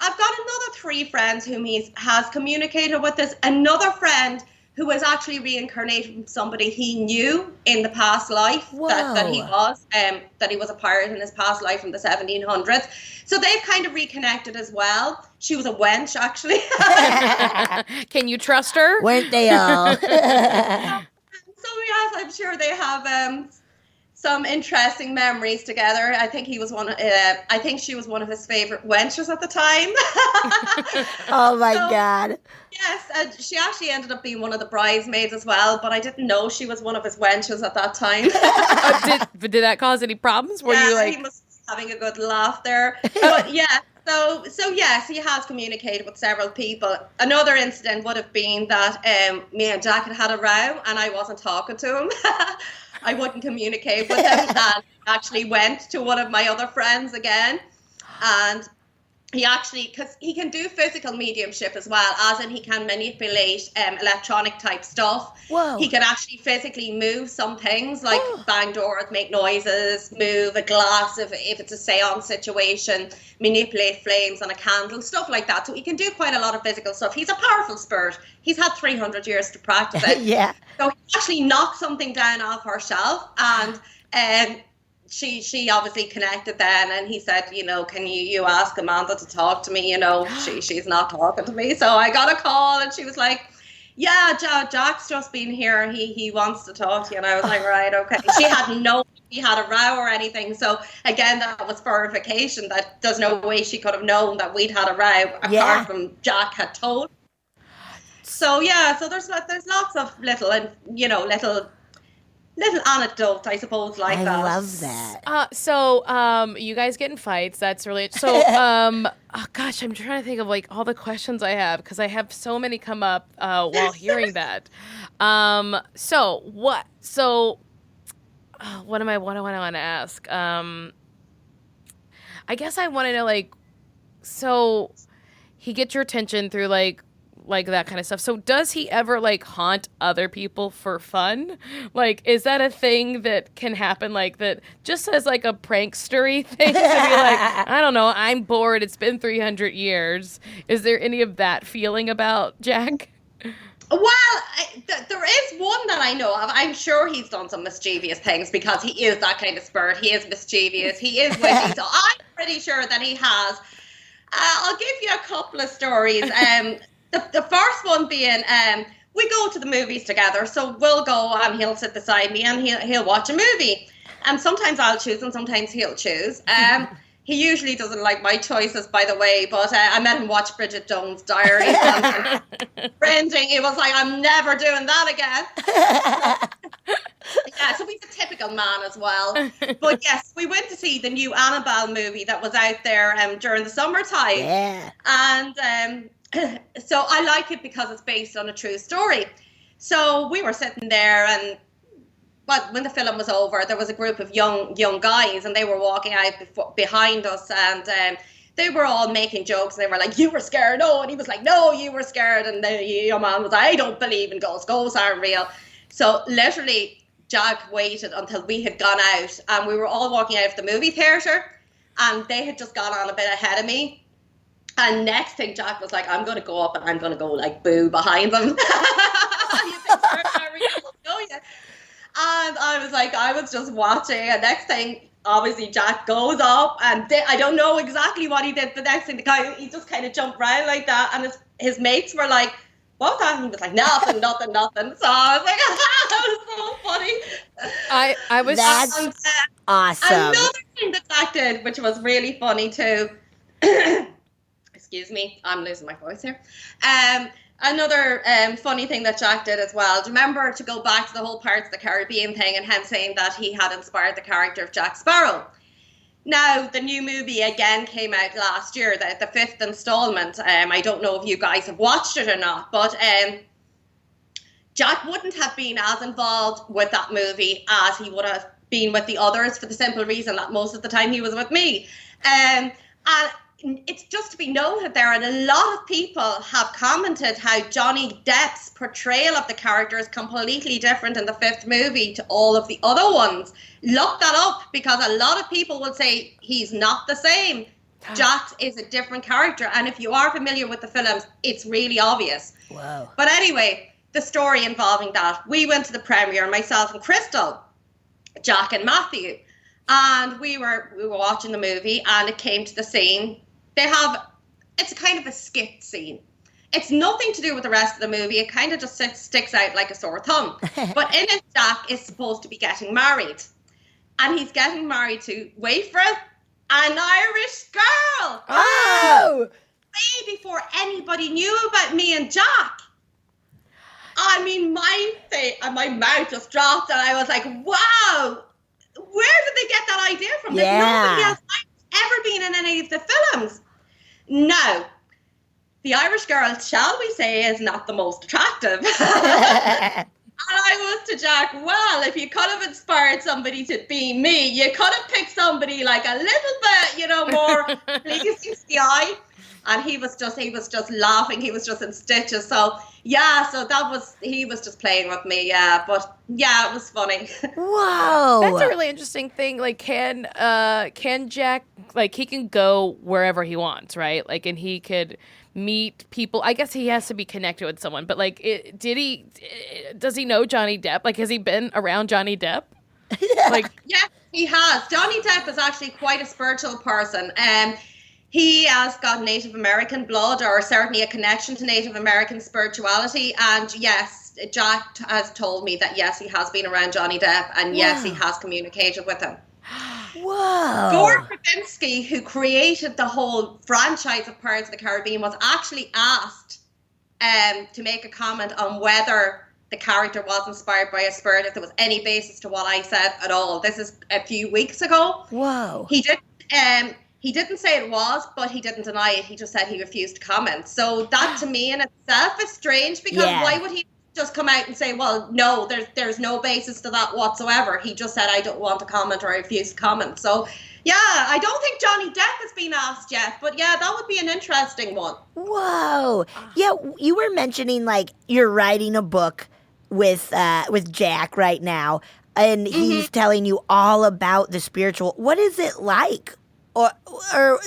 another 3 friends whom he has communicated with. This another friend who was actually reincarnated from somebody he knew in the past life, that he was a pirate in his past life from the 1700s. So they've kind of reconnected as well. She was a wench, actually. Can you trust her? Weren't they all? So yes, I'm sure they have some interesting memories together. I think she was one of his favorite wenches at the time. Oh my God. Yes, she actually ended up being one of the bridesmaids as well, but I didn't know she was one of his wenches at that time. Did that cause any problems? Were you like, he must be having a good laugh there. But yeah, so yes, he has communicated with several people. Another incident would have been that me and Jack had a row, and I wasn't talking to him. I wouldn't communicate with him, and actually went to one of my other friends again, and he actually, because he can do physical mediumship as well, as in he can manipulate electronic type stuff. Whoa. He can actually physically move some things, like bang doors, make noises, move a glass if it's a seance situation, manipulate flames on a candle, stuff like that. So he can do quite a lot of physical stuff. He's a powerful spirit. He's had 300 years to practice it. Yeah. So he actually knocked something down off her shelf, and she obviously connected then, and he said, can you ask Amanda to talk to me? She's not talking to me. So I got a call, and she was like, yeah, Jack's just been here. He wants to talk to you. And I was like, right, okay. She had no, he had a row or anything. So again, that was verification that there's no way she could have known that we'd had a row apart from Jack had told. So yeah, so there's lots of little anecdote, I suppose, like that. I love that. So you guys get in fights. That's really so. Oh gosh, I'm trying to think of like all the questions I have, because I have so many come up while hearing that. So what? So what do I want to ask? I guess I want to know, like, so he gets your attention through like that kind of stuff. So does he ever like haunt other people for fun? Like, is that a thing that can happen, like that just as like a prankstery thing to be like, I don't know, I'm bored, it's been 300 years. Is there any of that feeling about Jack? Well, there is one that I know of. I'm sure he's done some mischievous things, because he is that kind of spirit. He is mischievous. He is witty. So I'm pretty sure that he has. I'll give you a couple of stories. The first one being, we go to the movies together. So we'll go, and he'll sit beside me, and he'll watch a movie. And sometimes I'll choose, and sometimes he'll choose. He usually doesn't like my choices, by the way, but I met him watch Bridget Jones' Diary. And cringing. He was like, I'm never doing that again. Yeah, so he's a typical man as well. But yes, we went to see the new Annabelle movie that was out there during the summertime. Yeah. And so I like it because it's based on a true story. So we were sitting there, and but when the film was over, there was a group of young guys, and they were walking out behind us, and they were all making jokes, and they were like, "You were scared?" "No," and he was like, "No, you were scared." And the young man was like, "I don't believe in ghosts. Ghosts aren't real." So literally, Jack waited until we had gone out, and we were all walking out of the movie theatre, and they had just gone on a bit ahead of me. And next thing, Jack was like, "I'm going to go up and I'm going to go like boo behind them." You think they're not real? No, yeah. And I was like, I was just watching, and next thing, obviously Jack goes up, and I don't know exactly what he did. The next thing, the guy, he just kind of jumped around like that, and his mates were like, "What was that?" And he was like, nothing. So I was like, that was so funny. That's awesome. Another thing that Jack did, which was really funny too, excuse me, I'm losing my voice here. Another funny thing that Jack did as well. Do you remember, to go back to the whole Pirates of the Caribbean thing, and him saying that he had inspired the character of Jack Sparrow? Now, the new movie again came out last year, the fifth installment. I don't know if you guys have watched it or not, but Jack wouldn't have been as involved with that movie as he would have been with the others, for the simple reason that most of the time he was with me. And it's just to be noted there, and a lot of people have commented how Johnny Depp's portrayal of the character is completely different in the fifth movie to all of the other ones. Look that up, because a lot of people will say he's not the same. Jack is a different character, and if you are familiar with the films, it's really obvious. Wow. But anyway, the story involving that, we went to the premiere, myself and Crystal, Jack and Matthew, and we were watching the movie, and it came to the scene. It's kind of a skit scene. It's nothing to do with the rest of the movie. It kind of just sticks out like a sore thumb. But in it, Jack is supposed to be getting married. And he's getting married to, wait for it, an Irish girl. Oh! Way before anybody knew about me and Jack. I mean, my mouth just dropped, and I was like, wow, where did they get that idea from? Yeah. Nobody else ever been in any of the films. No, the Irish girl, shall we say, is not the most attractive. And I was to Jack, well, if you could have inspired somebody to be me, you could have picked somebody like a little bit, more pleasing to the eye. And he was just laughing. He was just in stitches. So yeah, he was just playing with me. Yeah, but yeah, it was funny. Whoa, that's a really interesting thing. Like, can Jack, like, he can go wherever he wants, right? Like, and he could meet people. I guess he has to be connected with someone. But like, does he know Johnny Depp? Like, has he been around Johnny Depp? Like, yeah, he has. Johnny Depp is actually quite a spiritual person. He has got Native American blood, or certainly a connection to Native American spirituality. And yes, Jack has told me that, yes, he has been around Johnny Depp, and yes, he has communicated with him. Whoa. Gore Verbinski, who created the whole franchise of Pirates of the Caribbean, was actually asked to make a comment on whether the character was inspired by a spirit, if there was any basis to what I said at all. This is a few weeks ago. Whoa. He didn't say it was, but he didn't deny it. He just said he refused to comment. So that, to me, in itself is strange, because why would he just come out and say, well, no, there's no basis to that whatsoever. He just said, I don't want to comment, or I refuse to comment. So yeah, I don't think Johnny Depp has been asked yet, but yeah, that would be an interesting one. Whoa. Yeah, you were mentioning, like, you're writing a book with Jack right now, and he's telling you all about the spiritual. What is it like? Or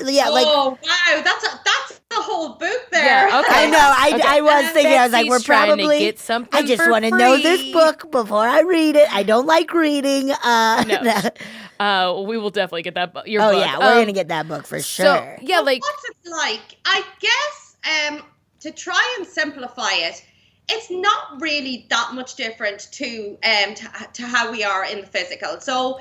yeah, like, oh wow, that's the whole book there. Yeah, okay. I know. I was thinking, I was like, we're Betsy's trying probably. to get something I just for want to know free. this book before I read it. I don't like reading. No. We will definitely get that book. Your oh book. yeah, we're gonna get that book for sure. So yeah, like, what's it like? I guess to try and simplify it, it's not really that much different to how we are in the physical. So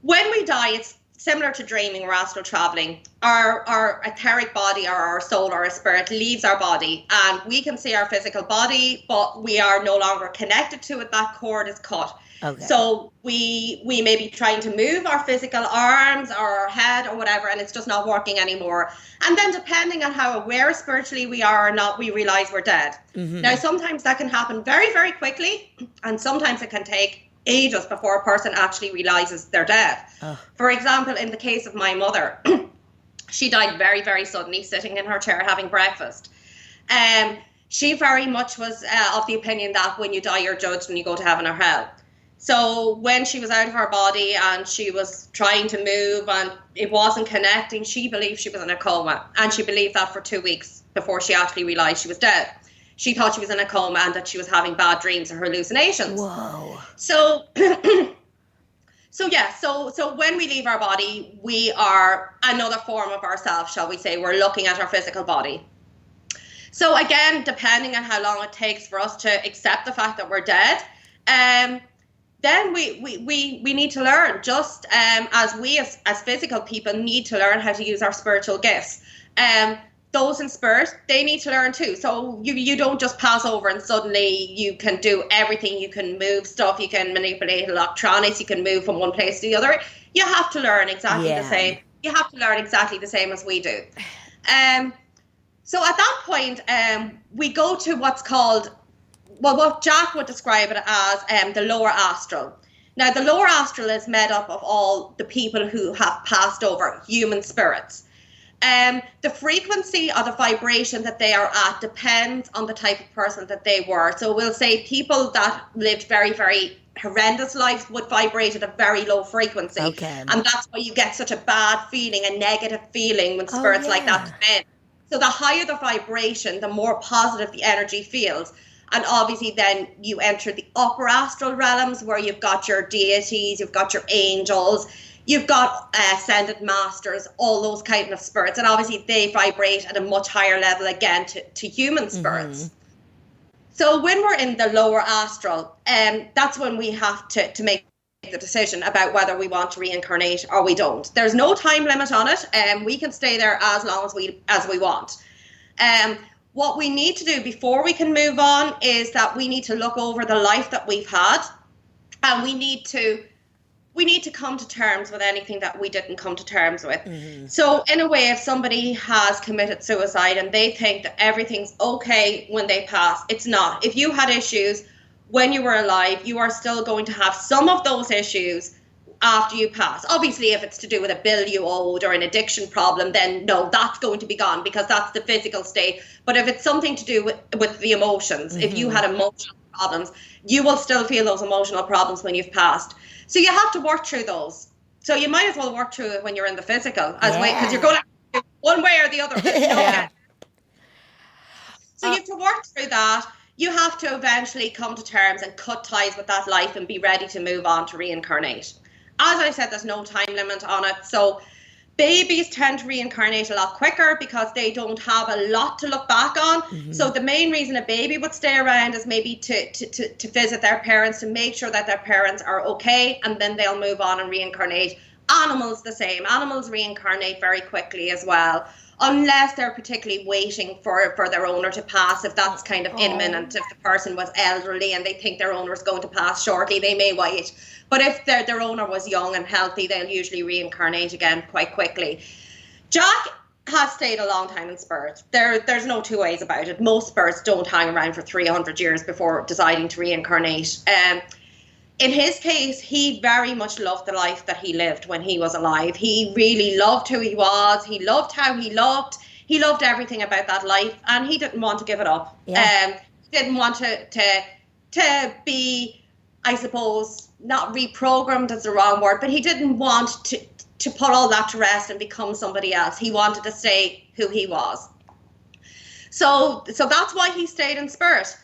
when we die, it's similar to dreaming or astral traveling. Our etheric body, or our soul, or our spirit, leaves our body, and we can see our physical body, but we are no longer connected to it. That cord is cut. Okay. So we may be trying to move our physical arms or our head or whatever, and it's just not working anymore. And then depending on how aware spiritually we are or not, we realize we're dead. Mm-hmm. Now, sometimes that can happen very, very quickly, and sometimes it can take ages before a person actually realizes they're dead. For example, in the case of my mother, she died very, very suddenly, sitting in her chair having breakfast. She very much was of the opinion that when you die, you're judged and you go to heaven or hell. So when she was out of her body and she was trying to move and it wasn't connecting, she believed she was in a coma. And she believed that for 2 weeks before she actually realized she was dead. She thought she was in a coma and that she was having bad dreams or hallucinations. Whoa. So So when we leave our body, we are another form of ourselves, shall we say. We're looking at our physical body. So again, depending on how long it takes for us to accept the fact that we're dead, then we need to learn, just as we as physical people need to learn how to use our spiritual gifts. Those in spirit, they need to learn too. So you don't just pass over and suddenly you can do everything. You can move stuff, you can manipulate electronics, you can move from one place to the other. You have to learn exactly the same. You have to learn exactly the same as we do. So at that point, we go to what's called, well, what Jack would describe it as the lower astral. Now, the lower astral is made up of all the people who have passed over, human spirits. The frequency or the vibration that they are at depends on the type of person that they were. So we'll say people that lived very, very horrendous lives would vibrate at a very low frequency. Okay. And that's why you get such a bad feeling, a negative feeling when spirits like that come in. So the higher the vibration, the more positive the energy feels. And obviously then you enter the upper astral realms where you've got your deities, you've got your angels, you've got ascended masters, all those kind of spirits. And obviously they vibrate at a much higher level again to human spirits. Mm-hmm. So when we're in the lower astral, that's when we have to make the decision about whether we want to reincarnate or we don't. There's no time limit on it. We can stay there as long as we want. What we need to do before we can move on is that we need to look over the life that we've had, and we need to come to terms with anything that we didn't come to terms with. Mm-hmm. So in a way, if somebody has committed suicide and they think that everything's okay when they pass, it's not. If you had issues when you were alive, you are still going to have some of those issues after you pass. Obviously, if it's to do with a bill you owed or an addiction problem, then no, that's going to be gone because that's the physical state. But if it's something to do with the emotions, mm-hmm. if you had emotional problems, you will still feel those emotional problems when you've passed. So you have to work through those. So you might as well work through it when you're in the physical as well, because you're going to do one way or the other. So you have to work through that. You have to eventually come to terms and cut ties with that life and be ready to move on to reincarnate. As I said, there's no time limit on it. So babies tend to reincarnate a lot quicker because they don't have a lot to look back on. Mm-hmm. So the main reason a baby would stay around is maybe to visit their parents, to make sure that their parents are okay, and then they'll move on and reincarnate. Animals the same. Animals reincarnate very quickly as well, unless they're particularly waiting for their owner to pass. If that's kind of imminent, if the person was elderly and they think their owner is going to pass shortly, they may wait. But if their owner was young and healthy, they'll usually reincarnate again quite quickly. Jack has stayed a long time in spirit. There's no two ways about it. Most spirits don't hang around for 300 years before deciding to reincarnate. In his case, he very much loved the life that he lived when he was alive. He really loved who he was. He loved how he looked. He loved everything about that life, and he didn't want to give it up. Yeah. He didn't want to be, I suppose, not reprogrammed is the wrong word, but he didn't want to put all that to rest and become somebody else. He wanted to stay who he was. So that's why he stayed in spirit.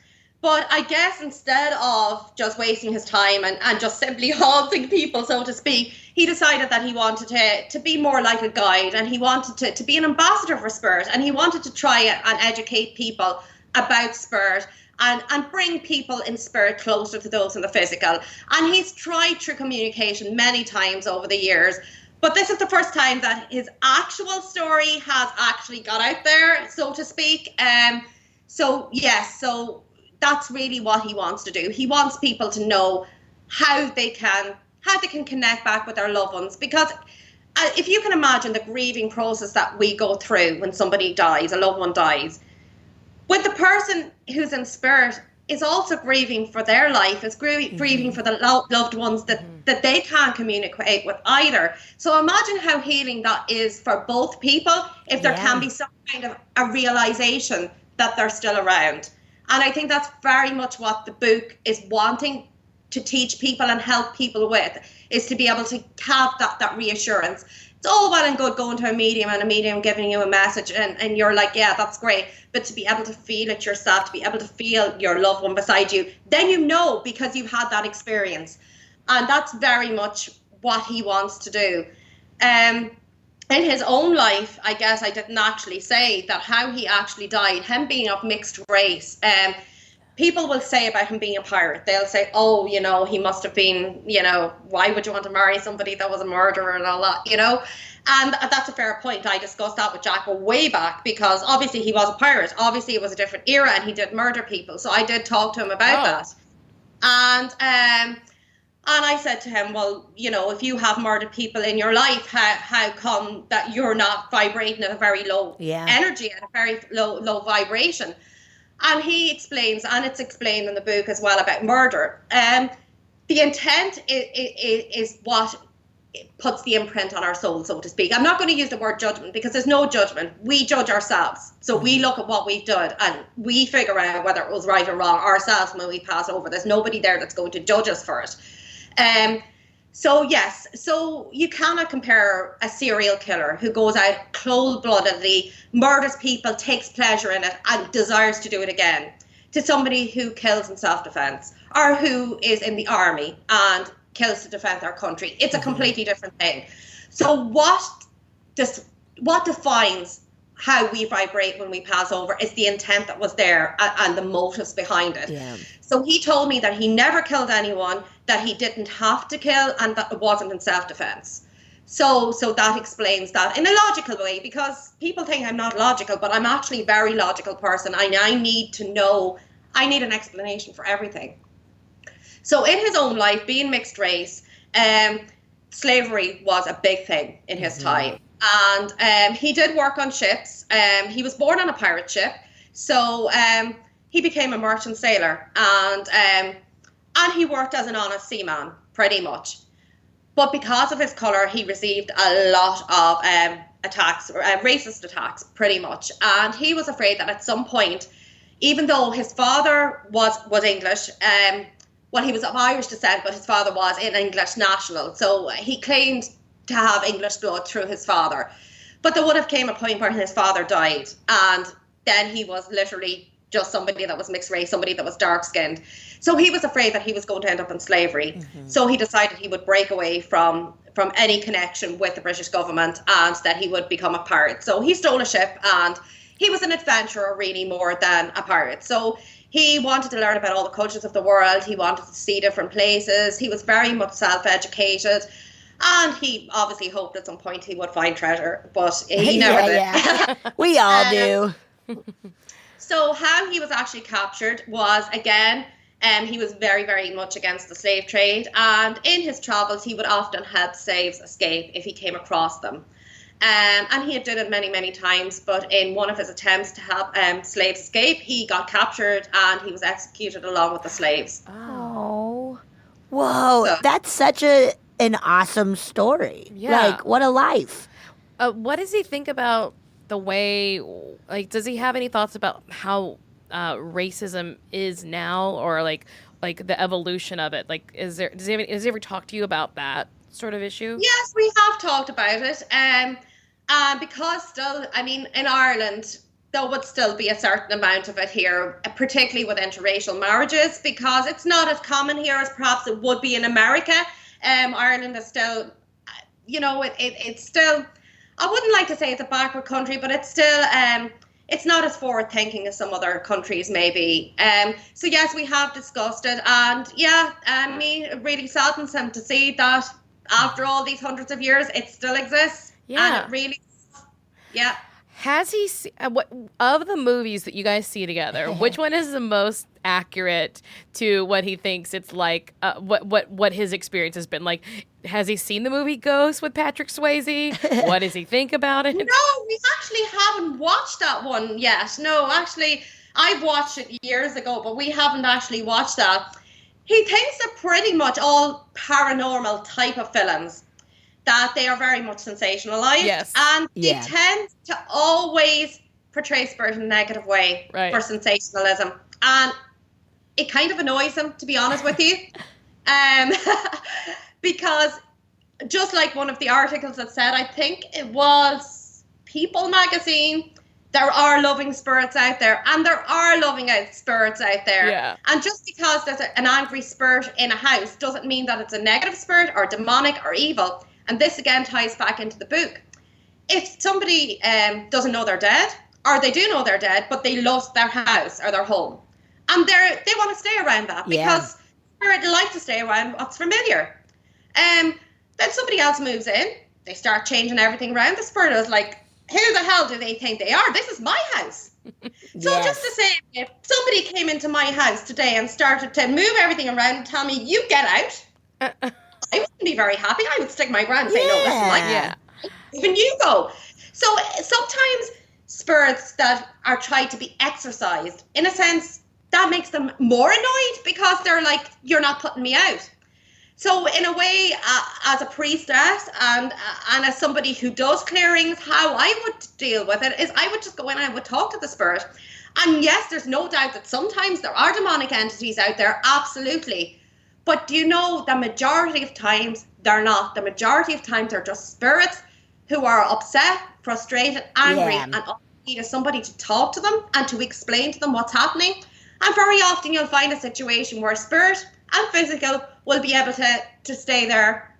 But I guess instead of just wasting his time and just simply haunting people, so to speak, he decided that he wanted to be more like a guide, and he wanted to be an ambassador for spirit, and he wanted to try and educate people about spirit and bring people in spirit closer to those in the physical. And he's tried through communication many times over the years, but this is the first time that his actual story has actually got out there, so to speak. So that's really what he wants to do. He wants people to know how they can connect back with their loved ones. Because if you can imagine the grieving process that we go through when somebody dies, a loved one dies, with the person who's in spirit, is also grieving for their life, is grieving for the loved ones that they can't communicate with either. So imagine how healing that is for both people if there can be some kind of a realization that they're still around. And I think that's very much what the book is wanting to teach people and help people with, is to be able to have that reassurance. It's all well and good going to a medium and a medium giving you a message and you're like, yeah, that's great. But to be able to feel it yourself, to be able to feel your loved one beside you, then you know because you've had that experience. And that's very much what he wants to do. In his own life, I guess I didn't actually say that how he actually died, him being of mixed race. People will say about him being a pirate, they'll say, oh, you know, he must have been, you know, why would you want to marry somebody that was a murderer and all that, you know? And that's a fair point. I discussed that with Jack way back because obviously he was a pirate. Obviously it was a different era and he did murder people. So I did talk to him about that. And I said to him, well, you know, if you have murdered people in your life, how come that you're not vibrating at a very low energy, at a very low vibration? And he explains, and it's explained in the book as well about murder. The intent is what puts the imprint on our soul, so to speak. I'm not going to use the word judgment because there's no judgment. We judge ourselves. So we look at what we've done and we figure out whether it was right or wrong ourselves when we pass over. There's nobody there that's going to judge us for it. So yes, so you cannot compare a serial killer who goes out cold-bloodedly, murders people, takes pleasure in it, and desires to do it again, to somebody who kills in self-defense or who is in the army and kills to defend their country. It's a completely different thing. So what defines how we vibrate when we pass over is the intent that was there and the motives behind it. Yeah. So he told me that he never killed anyone, that he didn't have to kill, and that it wasn't in self-defense. So that explains that in a logical way, because people think I'm not logical, but I'm actually a very logical person. I need to know, I need an explanation for everything. So in his own life, being mixed race, slavery was a big thing in his time. And he did work on ships. He was born on a pirate ship. So he became a merchant sailor. And he worked as an honest seaman, pretty much. But because of his colour, he received a lot of attacks, racist attacks, pretty much. And he was afraid that at some point, even though his father was English, well, he was of Irish descent, but his father was an English national. So he claimed to have English blood through his father. But there would have came a point where his father died. And then he was literally just somebody that was mixed race, somebody that was dark skinned. So he was afraid that he was going to end up in slavery. So he decided he would break away from any connection with the British government and that he would become a pirate. So he stole a ship and he was an adventurer really more than a pirate. So he wanted to learn about all the cultures of the world. He wanted to see different places. He was very much self-educated. And he obviously hoped at some point he would find treasure, but he never did. Yeah. We all do. So how he was actually captured was, again, he was very, very much against the slave trade. And in his travels, he would often help slaves escape if he came across them. And he had done it many, many times. But in one of his attempts to help slaves escape, he got captured and he was executed along with the slaves. Oh, whoa. So, that's such an awesome story. Yeah. Like, what a life. What does he think about the way, like, does he have any thoughts about how racism is now, or like the evolution of it? Like, does he ever talk to you about that sort of issue? Yes, we have talked about it. Because still, I mean, in Ireland, there would still be a certain amount of it here, particularly with interracial marriages, because it's not as common here as perhaps it would be in America. Ireland is still, it's still, I wouldn't like to say it's a backward country, but it's still, it's not as forward thinking as some other countries maybe. So yes, we have discussed it, and yeah, I mean, it really saddens him to see that after all these hundreds of years, it still exists. Yeah. And it really, yeah. Has he what of the movies that you guys see together? Which one is the most accurate to what he thinks it's like? What his experience has been like? Has he seen the movie Ghost with Patrick Swayze? What does he think about it? No, we actually haven't watched that one yet. No, actually, I've watched it years ago, but we haven't actually watched that. He thinks they're pretty much all paranormal type of films, that they are very much sensationalized. Yes. And they Yeah. tend to always portray spirit in a negative way for sensationalism. And it kind of annoys him, to be honest with you. Because just like one of the articles that said, I think it was People magazine, there are loving spirits out there, and there are loving out spirits out there. Yeah. And just because there's an angry spirit in a house doesn't mean that it's a negative spirit or demonic or evil. And this again ties back into the book. If somebody doesn't know they're dead, or they do know they're dead, but they lost their house or their home, and they want to stay around that because spirit like to stay around what's familiar. Then somebody else moves in, they start changing everything around. The spirit is like, who the hell do they think they are? This is my house. So just to say, if somebody came into my house today and started to move everything around and tell me, you get out, I wouldn't be very happy. I would stick my ground and say, no, this is my house. Even you go. So sometimes spirits that are tried to be exorcised, in a sense, that makes them more annoyed because they're like, you're not putting me out. So in a way, as a priestess and as somebody who does clearings, how I would deal with it is I would just go in and I would talk to the spirit. And yes, there's no doubt that sometimes there are demonic entities out there, absolutely. But do you know, the majority of times, they're not. The majority of times, they're just spirits who are upset, frustrated, angry, and all they need is somebody to talk to them and to explain to them what's happening. And very often you'll find a situation where spirit and physical will be able to stay there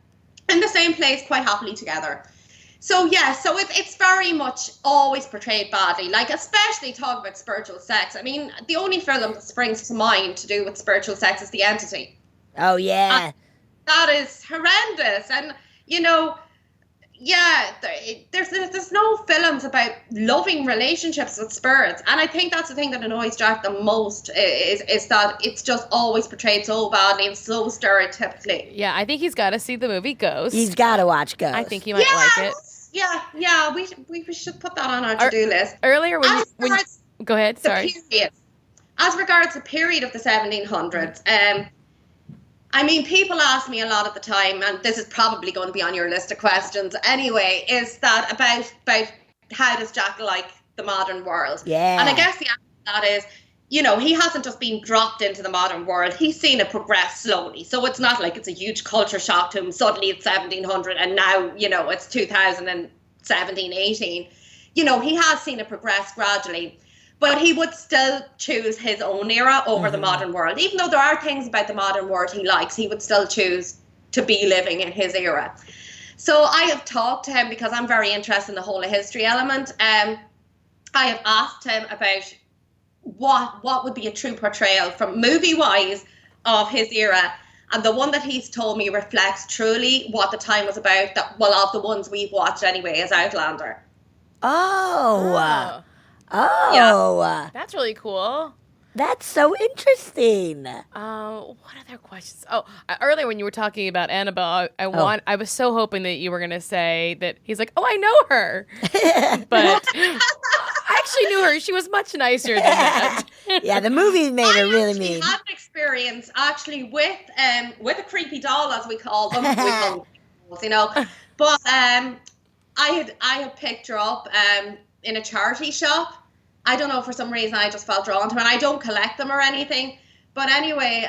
in the same place quite happily together. So yeah, so it's very much always portrayed badly, like especially talk about spiritual sex. I mean, the only film that springs to mind to do with spiritual sex is The Entity. Oh yeah. And that is horrendous. And you know, yeah, there's no films about loving relationships with spirits, and I think that's the thing that annoys Jack the most is that it's just always portrayed so badly and so stereotypically. Yeah, I think he's got to see the movie Ghost. He's got to watch Ghost. I think he might like it. Yeah, we should put that on our to-do list. Earlier when go ahead, sorry. As regards the period of the 1700s, I mean, people ask me a lot of the time, and this is probably going to be on your list of questions anyway, is that about how does Jack like the modern world? Yeah. And I guess the answer to that is, you know, he hasn't just been dropped into the modern world. He's seen it progress slowly. So it's not like it's a huge culture shock to him. Suddenly it's 1700 and now, you know, it's 2017, 18. You know, he has seen it progress gradually. But he would still choose his own era over the modern world. Even though there are things about the modern world he likes, he would still choose to be living in his era. So I have talked to him because I'm very interested in the whole history element. I have asked him about what would be a true portrayal from movie-wise of his era. And the one that he's told me reflects truly what the time was about, of the ones we've watched anyway, is Outlander. Oh. Yeah. That's really cool. That's so interesting. What other questions? Oh, earlier when you were talking about Annabelle, I was so hoping that you were going to say that he's like, oh, I know her. But I actually knew her. She was much nicer than that. Yeah, the movie made her really mean. I had an experience actually with a creepy doll, as we call them. We call them dolls, you know. But I had picked her up in a charity shop. I don't know, for some reason I just felt drawn to her, and I don't collect them or anything. But anyway,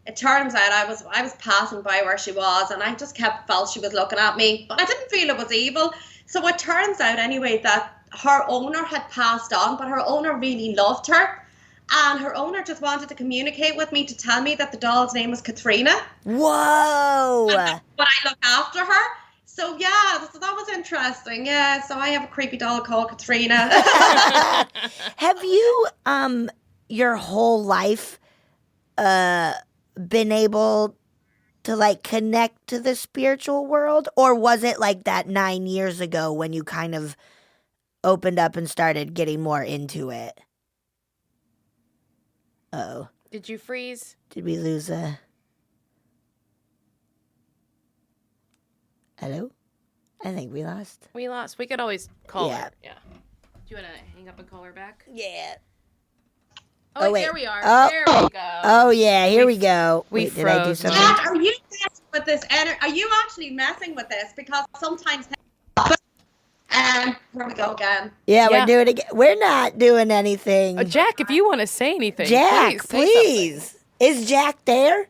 it turns out I was passing by where she was, and I just felt she was looking at me, but I didn't feel it was evil. So it turns out anyway that her owner had passed on, but her owner really loved her, and her owner just wanted to communicate with me to tell me that the doll's name was Katrina. Whoa! But I look after her. So yeah, so that was interesting. Yeah, so I have a creepy doll called Katrina. Have you, your whole life, been able to like connect to the spiritual world, or was it like that 9 years ago when you kind of opened up and started getting more into it? Uh-oh. Did you freeze? Did we lose a... Hello? I think we lost. We lost. We could always call Yeah. her. Yeah. Do you want to hang up and call her back? Yeah. Oh, wait, wait. there we are. Oh. There we go. Oh yeah, here we go. we Wait, did I do froze. something? Jack, are you messing with this? Are you actually messing with this? Because sometimes. Here we go again. Yeah, Yeah. we're doing it again. We're not doing anything. Jack, if you want to say anything, Jack, please. Say please. Is Jack there?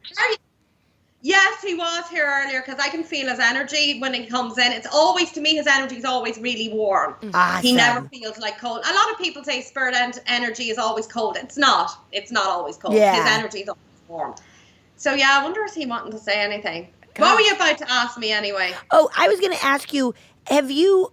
Yes, he was here earlier because I can feel his energy when he comes in. It's always, to me, his energy is always really warm. Awesome. He never feels like cold. A lot of people say spirit energy is always cold. It's not. It's not always cold. Yeah. His energy is always warm. So yeah, I wonder if he wanting to say anything. What were you about to ask me anyway? Oh, I was going to ask you, have you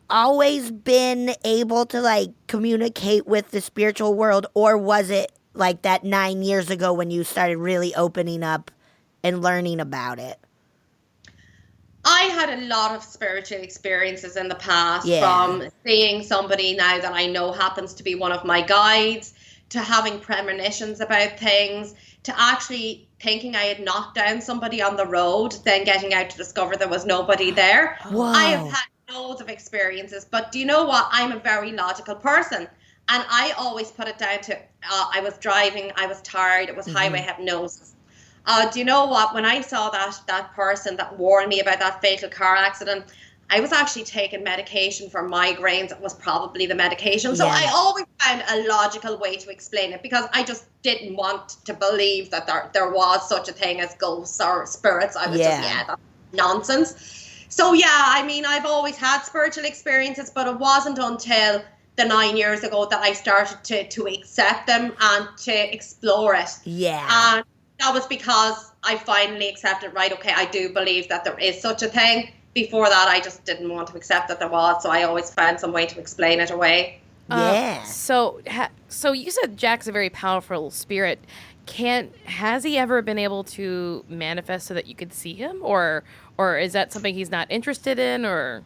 always been able to like communicate with the spiritual world, or was it like that 9 years ago when you started really opening up and learning about it? I had a lot of spiritual experiences in the past, Yeah. from seeing somebody now that I know happens to be one of my guides, to having premonitions about things, to actually thinking I had knocked down somebody on the road, then getting out to discover there was nobody there. Whoa. I have had loads of experiences, but do you know what? I'm a very logical person. And I always put it down to, I was driving, I was tired, it was highway hypnosis. Do you know what? When I saw that person that warned me about that fatal car accident, I was actually taking medication for migraines. It was probably the medication. So Yeah. I always found a logical way to explain it, because I just didn't want to believe that there was such a thing as ghosts or spirits. I was just, that's nonsense. So yeah, I mean, I've always had spiritual experiences, but it wasn't until the 9 years ago that I started to accept them and to explore it. Yeah. And that was because I finally accepted, right, okay, I do believe that there is such a thing. Before that, I just didn't want to accept that there was, so I always found some way to explain it away. Yeah. So you said Jack's a very powerful spirit. Has he ever been able to manifest so that you could see him, or is that something he's not interested in, or?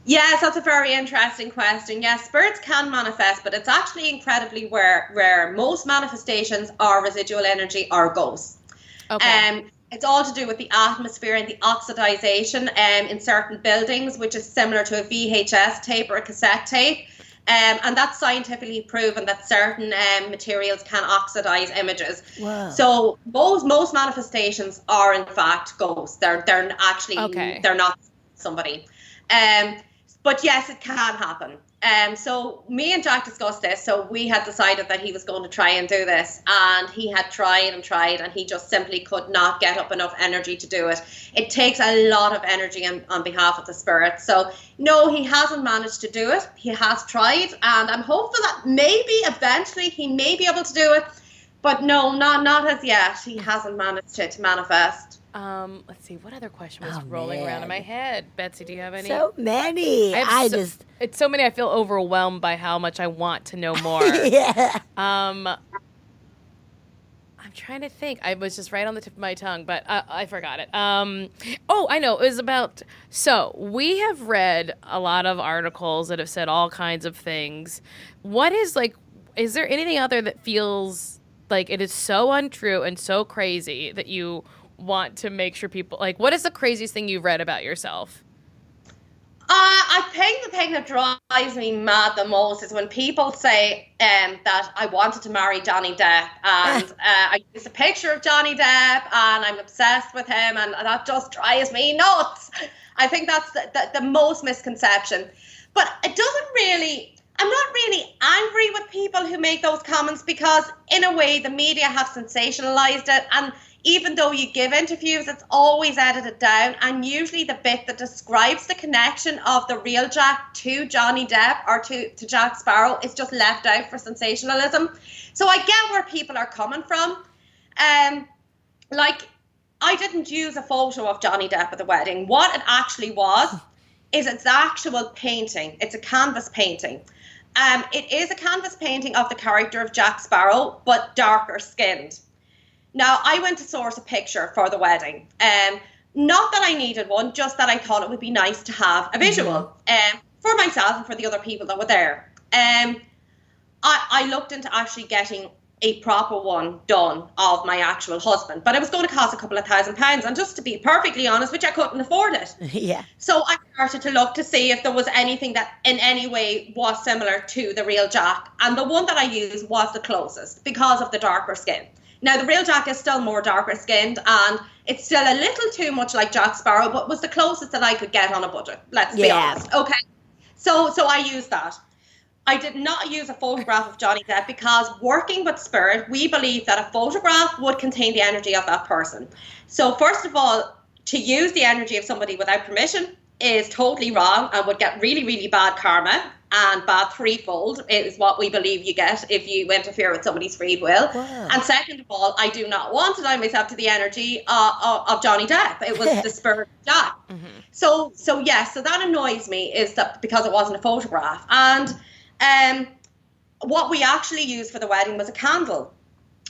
Yes, that's a very interesting question. Yes, spirits can manifest, but it's actually incredibly rare. Most manifestations are residual energy or ghosts. Okay. It's all to do with the atmosphere and the oxidization in certain buildings, which is similar to a VHS tape or a cassette tape. And that's scientifically proven that certain materials can oxidize images. Wow. So most manifestations are in fact ghosts. They're actually they're not somebody. But yes, it can happen. So me and Jack discussed this. So we had decided that he was going to try and do this, and he had tried, and he just simply could not get up enough energy to do it. It takes a lot of energy on behalf of the spirit. So no, he hasn't managed to do it. He has tried, and I'm hopeful that maybe eventually he may be able to do it. But no, not as yet. He hasn't managed to manifest. Let's see, what other question was rolling around in my head? Betsy, do you have any? So many. It's so many. I feel overwhelmed by how much I want to know more. Yeah. I'm trying to think. I was just right on the tip of my tongue, but I forgot it. Oh, I know. It was about. So we have read a lot of articles that have said all kinds of things. What is is there anything out there that feels like it is so untrue and so crazy that you want to make sure people, what is the craziest thing you've read about yourself? I think the thing that drives me mad the most is when people say that I wanted to marry Johnny Depp, and I use a picture of Johnny Depp and I'm obsessed with him, and that just drives me nuts. I think that's the most misconception. But it doesn't really, I'm not really angry with people who make those comments, because in a way the media have sensationalized it, and even though you give interviews, it's always edited down, and usually the bit that describes the connection of the real Jack to Johnny Depp or to Jack Sparrow is just left out for sensationalism. So I get where people are coming from. I didn't use a photo of Johnny Depp at the wedding. What it actually was is its actual painting. It's a canvas painting. It is a canvas painting of the character of Jack Sparrow, but darker skinned. Now, I went to source a picture for the wedding. Not that I needed one, just that I thought it would be nice to have a visual for myself and for the other people that were there. I looked into actually getting a proper one done of my actual husband, but it was going to cost a couple of £1,000, and just to be perfectly honest, which I couldn't afford it. Yeah. So I started to look to see if there was anything that in any way was similar to the real Jack, and the one that I used was the closest because of the darker skin. Now the real Jack is still more darker skinned, and it's still a little too much like Jack Sparrow, but was the closest that I could get on a budget. Let's be honest. Okay. So I used that. I did not use a photograph of Johnny Depp because, working with spirit, we believe that a photograph would contain the energy of that person. So first of all, to use the energy of somebody without permission is totally wrong and would get really, really bad karma, and bad threefold is what we believe you get if you interfere with somebody's free will. Wow. And second of all, I do not want to tie myself to the energy of Johnny Depp. It was the spirit of Jack. So that annoys me, is that because it wasn't a photograph. And what we actually used for the wedding was a candle,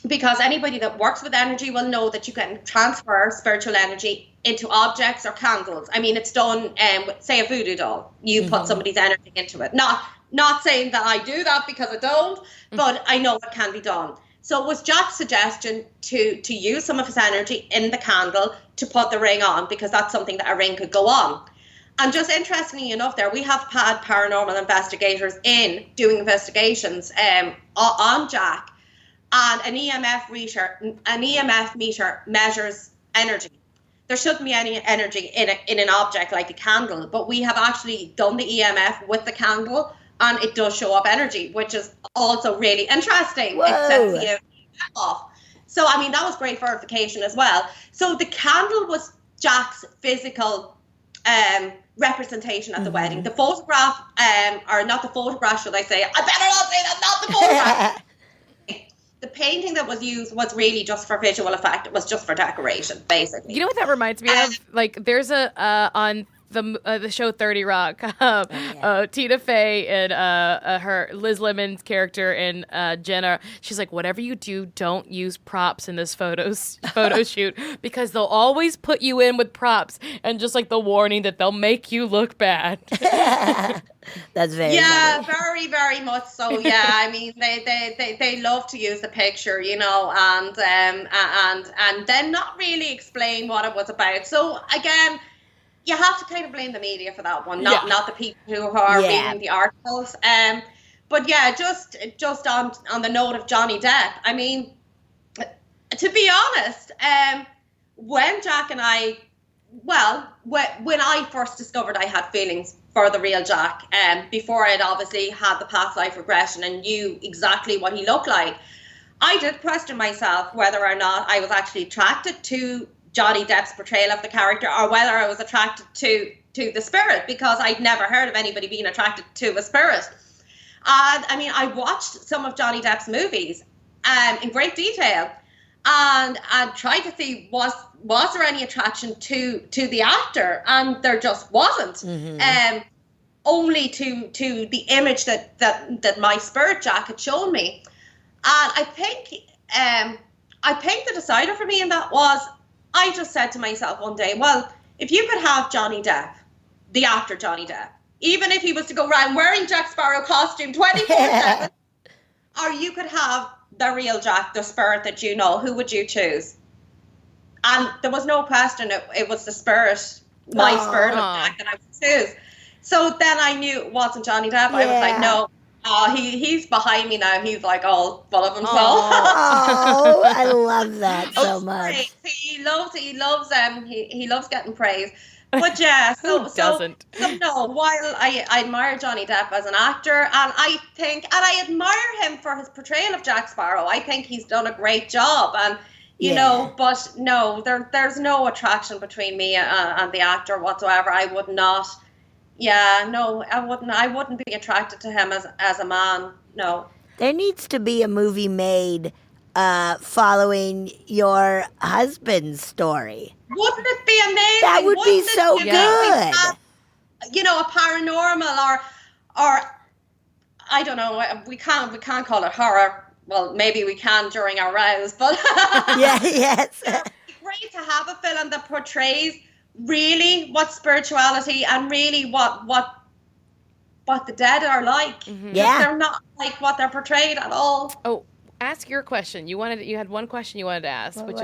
because anybody that works with energy will know that you can transfer spiritual energy into objects or candles. I mean, it's done with, say, a voodoo doll. You put somebody's energy into it. Not saying that I do that, because I don't, but I know it can be done. So it was Jack's suggestion to use some of his energy in the candle to put the ring on, because that's something that a ring could go on. And just interestingly enough, we have had paranormal investigators in doing investigations on Jack, and an EMF meter measures energy. There shouldn't be any energy in an object like a candle, but we have actually done the EMF with the candle, and it does show up energy, which is also really interesting. Whoa. It sets the EMF off. So, I mean, that was great verification as well. So the candle was Jack's physical representation at the wedding. The photograph, or not the photograph, should I say? I better not say that, not the photograph. The painting that was used was really just for visual effect. It was just for decoration, basically. You know what that reminds me of? Like, there's a on the show 30 Rock, Tina Fey and her Liz Lemon's character and Jenna. She's like, whatever you do, don't use props in this photo shoot, because they'll always put you in with props, and just like the warning that they'll make you look bad. That's very funny. Very, very much so. Yeah, I mean, they love to use the picture, you know, and then not really explain what it was about. So again, you have to kind of blame the media for that one, not the people who are reading the articles. But yeah, just on the note of Johnny Depp, I mean, to be honest, when Jack and I, when I first discovered I had feelings for the real Jack, before I'd obviously had the past life regression and knew exactly what he looked like, I did question myself whether or not I was actually attracted to Johnny Depp's portrayal of the character, or whether I was attracted to the spirit, because I'd never heard of anybody being attracted to a spirit. And I mean, I watched some of Johnny Depp's movies in great detail, and tried to see was there any attraction to the actor, and there just wasn't. Only to the image that my spirit Jack had shown me. And I think the decider for me in that was, I just said to myself one day, well, if you could have Johnny Depp, the actor Johnny Depp, even if he was to go around wearing Jack Sparrow costume 24/7, or you could have the real Jack, the spirit that you know, who would you choose? And there was no question. It was the spirit, my spirit of Jack, that I would choose. So then I knew it wasn't Johnny Depp. I was like, no. He's behind me now. He's like all full of himself. Oh, I love that so much. Great. He loves getting praise. But yeah, so no, while I admire Johnny Depp as an actor, and I admire him for his portrayal of Jack Sparrow. I think he's done a great job, and you know, but no, there's no attraction between me and the actor whatsoever. I would not. Yeah, no, I wouldn't be attracted to him as a man. No. There needs to be a movie made following your husband's story. Wouldn't it be amazing? That would be so good. You know, a paranormal or I don't know. We can't call it horror. Well, maybe we can during our rows, but yes. It'd be great to have a film that portrays really what spirituality and really what the dead are like. Yeah. They're not like what they're portrayed at all. Oh, ask your question. You had one question you wanted to ask, what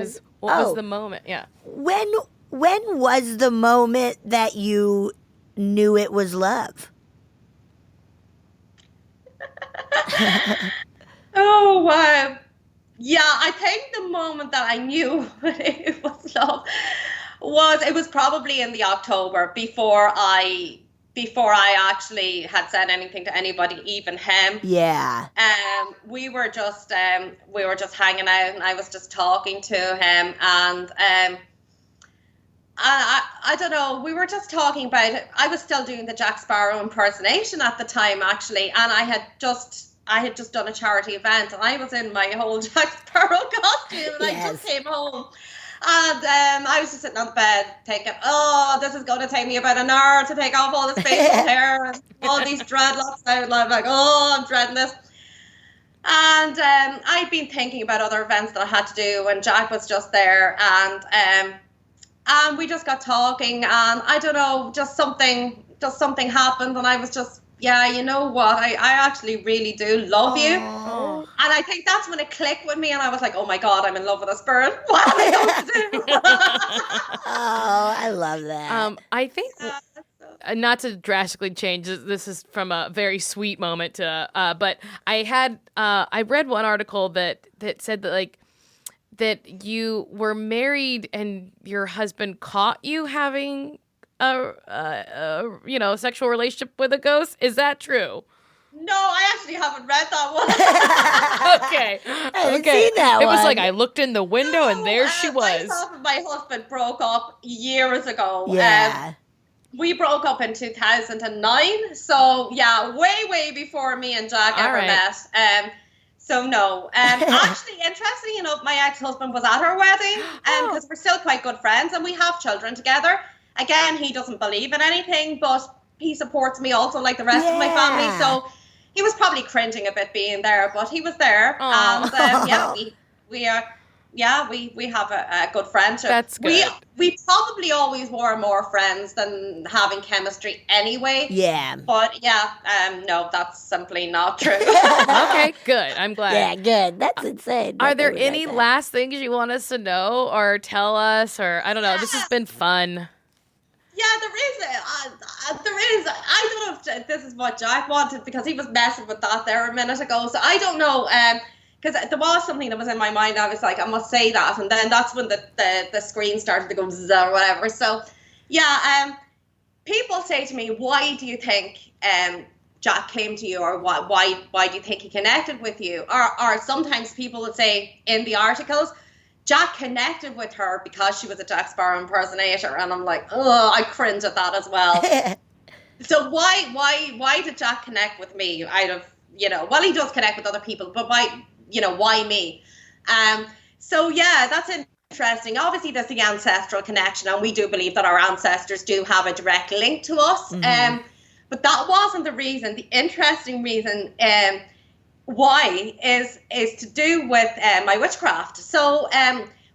was the moment? Yeah. When was the moment that you knew it was love? Oh, wow. Yeah, I think the moment that I knew it was love was probably in the October before I actually had said anything to anybody, even him. Yeah. We were just hanging out, and I was just talking to him, and I don't know, we were just talking about it. I was still doing the Jack Sparrow impersonation at the time, actually, and I had just done a charity event, and I was in my whole Jack Sparrow costume, and I just came home. And I was just sitting on the bed thinking, oh, this is going to take me about an hour to take off all this facial hair and all these dreadlocks out. And I'm like, oh, I'm dreading this. And I'd been thinking about other events that I had to do, and Jack was just there. And we just got talking, and I don't know, just something happened, and I was just, yeah, you know what? I actually really do love you. Oh. And I think that's when it clicked with me, and I was like, oh my God, I'm in love with a spirit. What am I going to do? Oh, I love that. I think, not to drastically change, this is from a very sweet moment to, but I read one article that said that, like, that you were married and your husband caught you having a sexual relationship with a ghost. Is that true? No, I actually haven't read that one. Okay. I haven't seen that It one. was like I looked in the window and there she was. Myself and my husband broke up years ago. Yeah. We broke up in 2009. So, yeah, way before me and Jack ever met. So, no. Actually, interestingly enough, my ex-husband was at our wedding because we're still quite good friends and we have children together. Again, he doesn't believe in anything, but he supports me also like the rest of my family. So he was probably cringing a bit being there, but he was there. Aww. And we have a good friendship. That's good. We probably always were more friends than having chemistry anyway. Yeah. But no, that's simply not true. Okay, good. I'm glad. Yeah, good. That's insane. Are there any last things you want us to know or tell us, or I don't know? This has been fun. Yeah, there is. I don't know if this is what Jack wanted, because he was messing with that there a minute ago. So I don't know, because there was something that was in my mind. I was like, I must say that, and then that's when the screen started to go zzz or whatever. So yeah, people say to me, why do you think Jack came to you, or why do you think he connected with you? Or sometimes people would say in the articles, Jack connected with her because she was a Jack Sparrow impersonator, and I'm like, oh, I cringe at that as well. So why did Jack connect with me? Out of, well, he does connect with other people, but why me? So yeah, that's interesting. Obviously, there's the ancestral connection, and we do believe that our ancestors do have a direct link to us. Mm-hmm. But that wasn't the reason. The interesting reason why is to do with my witchcraft. So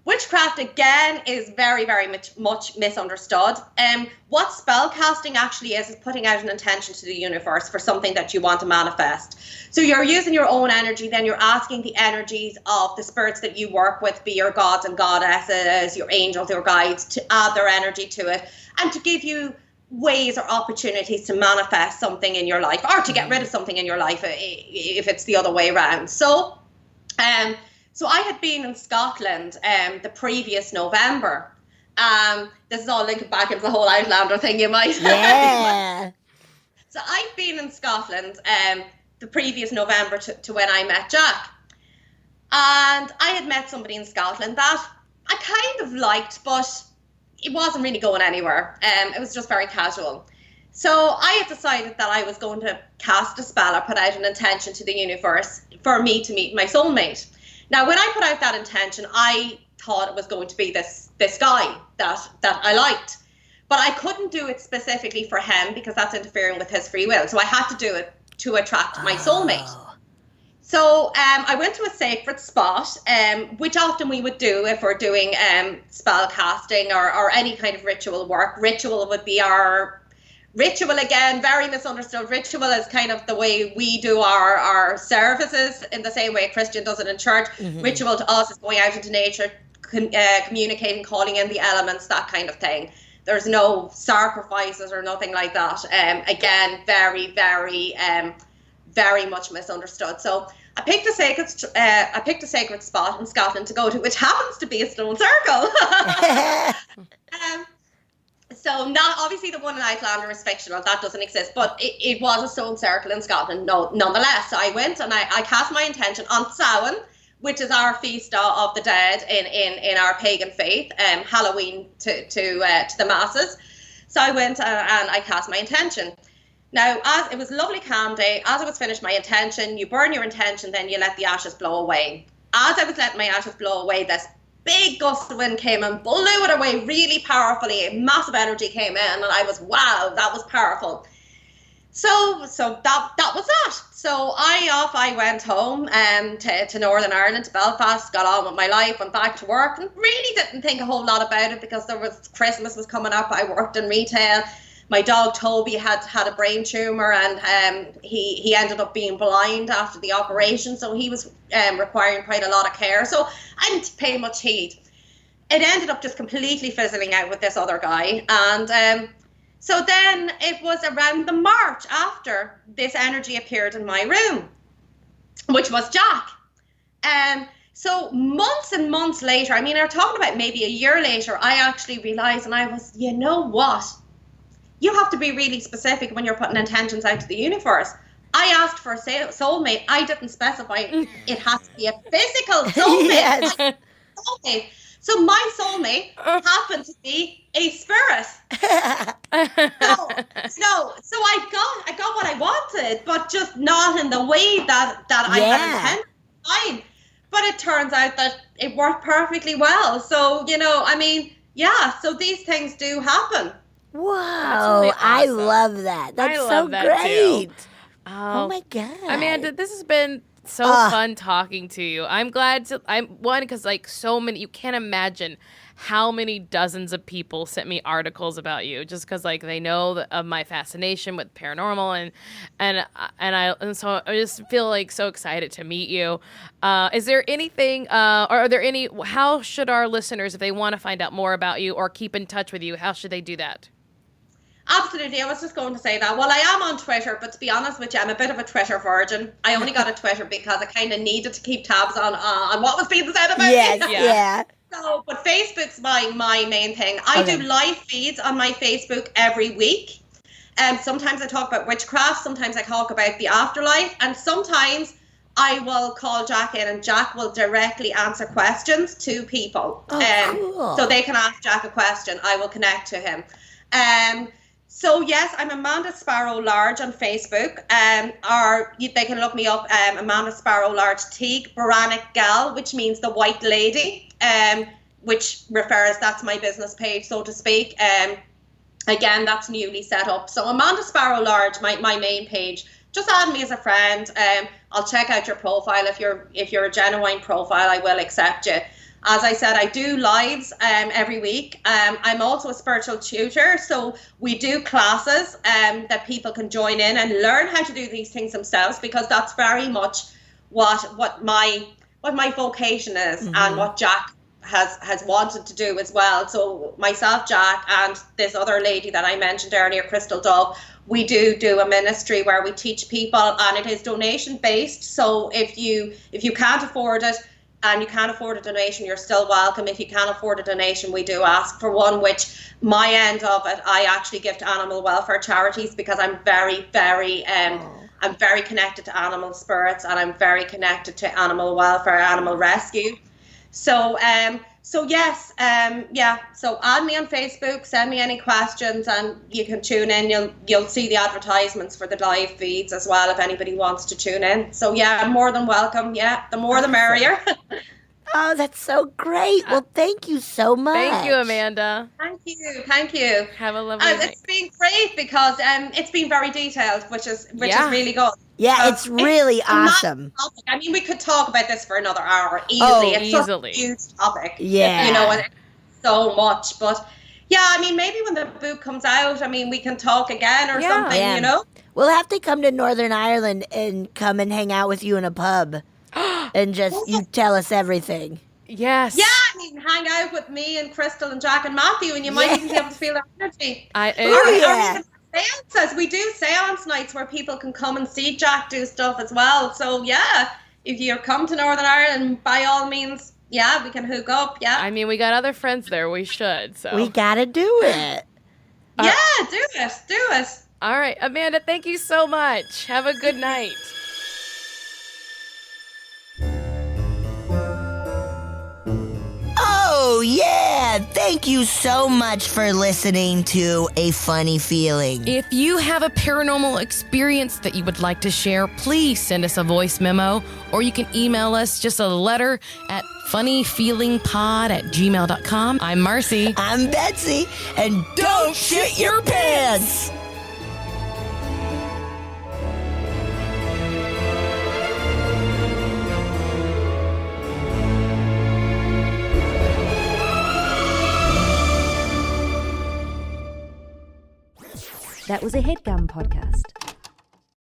witchcraft, again, is very, very much misunderstood. What spell casting actually is putting out an intention to the universe for something that you want to manifest. So you're using your own energy, then you're asking the energies of the spirits that you work with, be your gods and goddesses, your angels, your guides, to add their energy to it and to give you ways or opportunities to manifest something in your life, or to get rid of something in your life if it's the other way around. So I had been in Scotland the previous November. This is all linking back into the whole Outlander thing, you might. Yeah. So I'd been in Scotland the previous November to when I met Jack. And I had met somebody in Scotland that I kind of liked, but it wasn't really going anywhere. It was just very casual. So I had decided that I was going to cast a spell or put out an intention to the universe for me to meet my soulmate. Now, when I put out that intention, I thought it was going to be this guy that I liked. But I couldn't do it specifically for him because that's interfering with his free will. So I had to do it to attract my soulmate. So I went to a sacred spot, which often we would do if we're doing spell casting or any kind of ritual work. Ritual would be our Ritual, again, very misunderstood. Ritual is kind of the way we do our services, in the same way a Christian does it in church. Ritual to us is going out into nature, communicating, calling in the elements, that kind of thing. There's no sacrifices or nothing like that. Again, very, very, very much misunderstood. So I picked a sacred spot in Scotland to go to, which happens to be a stone circle. So not obviously the one in Outlander is fictional, that doesn't exist, but it was a stone circle in Scotland, nonetheless. So I went and I cast my intention on Samhain, which is our feast of the dead in our pagan faith, Halloween to the masses. So I went and I cast my intention. Now, as it was a lovely calm day, as I was finished my intention, you burn your intention, then you let the ashes blow away. As I was letting my ashes blow away, this big gust of wind came and blew it away really powerfully. Massive energy came in, and I was, wow, that was powerful. So that was that. So I went home to Northern Ireland, to Belfast, got on with my life, went back to work, and really didn't think a whole lot about it because Christmas was coming up. I worked in retail. My dog Toby had a brain tumor, and he ended up being blind after the operation, so he was requiring quite a lot of care. So I didn't pay much heed. It ended up just completely fizzling out with this other guy, and so then it was around the March after this energy appeared in my room, which was Jack. So months and months later, I mean, I'm talking about maybe a year later, I actually realized, and I was, you know what? You have to be really specific when you're putting intentions out to the universe. I asked for a soulmate. I didn't specify it has to be a physical soulmate. Yes. Soulmate. So my soulmate happened to be a spirit. So I got what I wanted, but just not in the way that I had intended. But it turns out that it worked perfectly well. So, I mean, yeah, so these things do happen. Whoa, really I awesome. love that. That's love so that great. too. Oh my God. Amanda, this has been so fun talking to you. I'm glad because like so many, you can't imagine how many dozens of people sent me articles about you just because like they know of my fascination with paranormal and so I just feel like so excited to meet you. Is there anything or are there any, how should our listeners, if they want to find out more about you or keep in touch with you, how should they do that? Absolutely. I was just going to say that. Well, I am on Twitter, but to be honest with you, I'm a bit of a Twitter virgin. I only got a Twitter because I kind of needed to keep tabs on what was being said about me. Yeah. So, but Facebook's my main thing. I do live feeds on my Facebook every week. Sometimes I talk about witchcraft. Sometimes I talk about the afterlife. And sometimes I will call Jack in and Jack will directly answer questions to people. Cool. So they can ask Jack a question. I will connect to him. So yes, I'm Amanda Sparrow Large on Facebook, or they can look me up, Amanda Sparrow Large Teague, Baranic Gal, which means the white lady, which refers, that's my business page, so to speak. Again, that's newly set up. So Amanda Sparrow Large, my main page. Just add me as a friend. I'll check out your profile. If you're a genuine profile, I will accept you. As I said, I do lives every week. I'm also a spiritual tutor, so we do classes that people can join in and learn how to do these things themselves, because that's very much what my vocation is, and what Jack has wanted to do as well. So myself, Jack, and this other lady that I mentioned earlier, Crystal Dove, we do a ministry where we teach people, and it is donation based. So if you can't afford it, and you can't afford a donation, you're still welcome. If you can't afford a donation, we do ask for one, which my end of it, I actually give to animal welfare charities, because I'm very, very, I'm very connected to animal spirits, and I'm very connected to animal welfare, animal rescue. So, yes, so add me on Facebook, send me any questions, and you can tune in. You'll see the advertisements for the live feeds as well if anybody wants to tune in. So yeah, I'm more than welcome. Yeah, the more the merrier. Oh, that's so great. Well, thank you so much. Thank you, Amanda. Thank you. Have a lovely night. It's been great because it's been very detailed, which is really good. Yeah, it's really awesome. I mean, we could talk about this for another hour easily. It's such a huge topic. Yeah. And it's so much. But Yeah, I mean, maybe when the book comes out, I mean, we can talk again or something, Yeah. you know? We'll have to come to Northern Ireland and come and hang out with you in a pub and just you tell us everything. Yes. Yeah, I mean, hang out with me and Crystal and Jack and Matthew, and you might even be able to feel their energy. I Or even seances. We do seance nights where people can come and see Jack do stuff as well. So, yeah, if you come to Northern Ireland, by all means, yeah, we can hook up, yeah. I mean, we got other friends there. We should. So We gotta do it. Yeah, do it. all right, Amanda, thank you so much. Have a good night. Oh, yeah. Thank you so much for listening to A Funny Feeling. If you have a paranormal experience that you would like to share, please send us a voice memo, or you can email us just a letter at funnyfeelingpod@gmail.com. I'm Marcy. I'm Betsy, and don't shit your pants. That was a HeadGum podcast.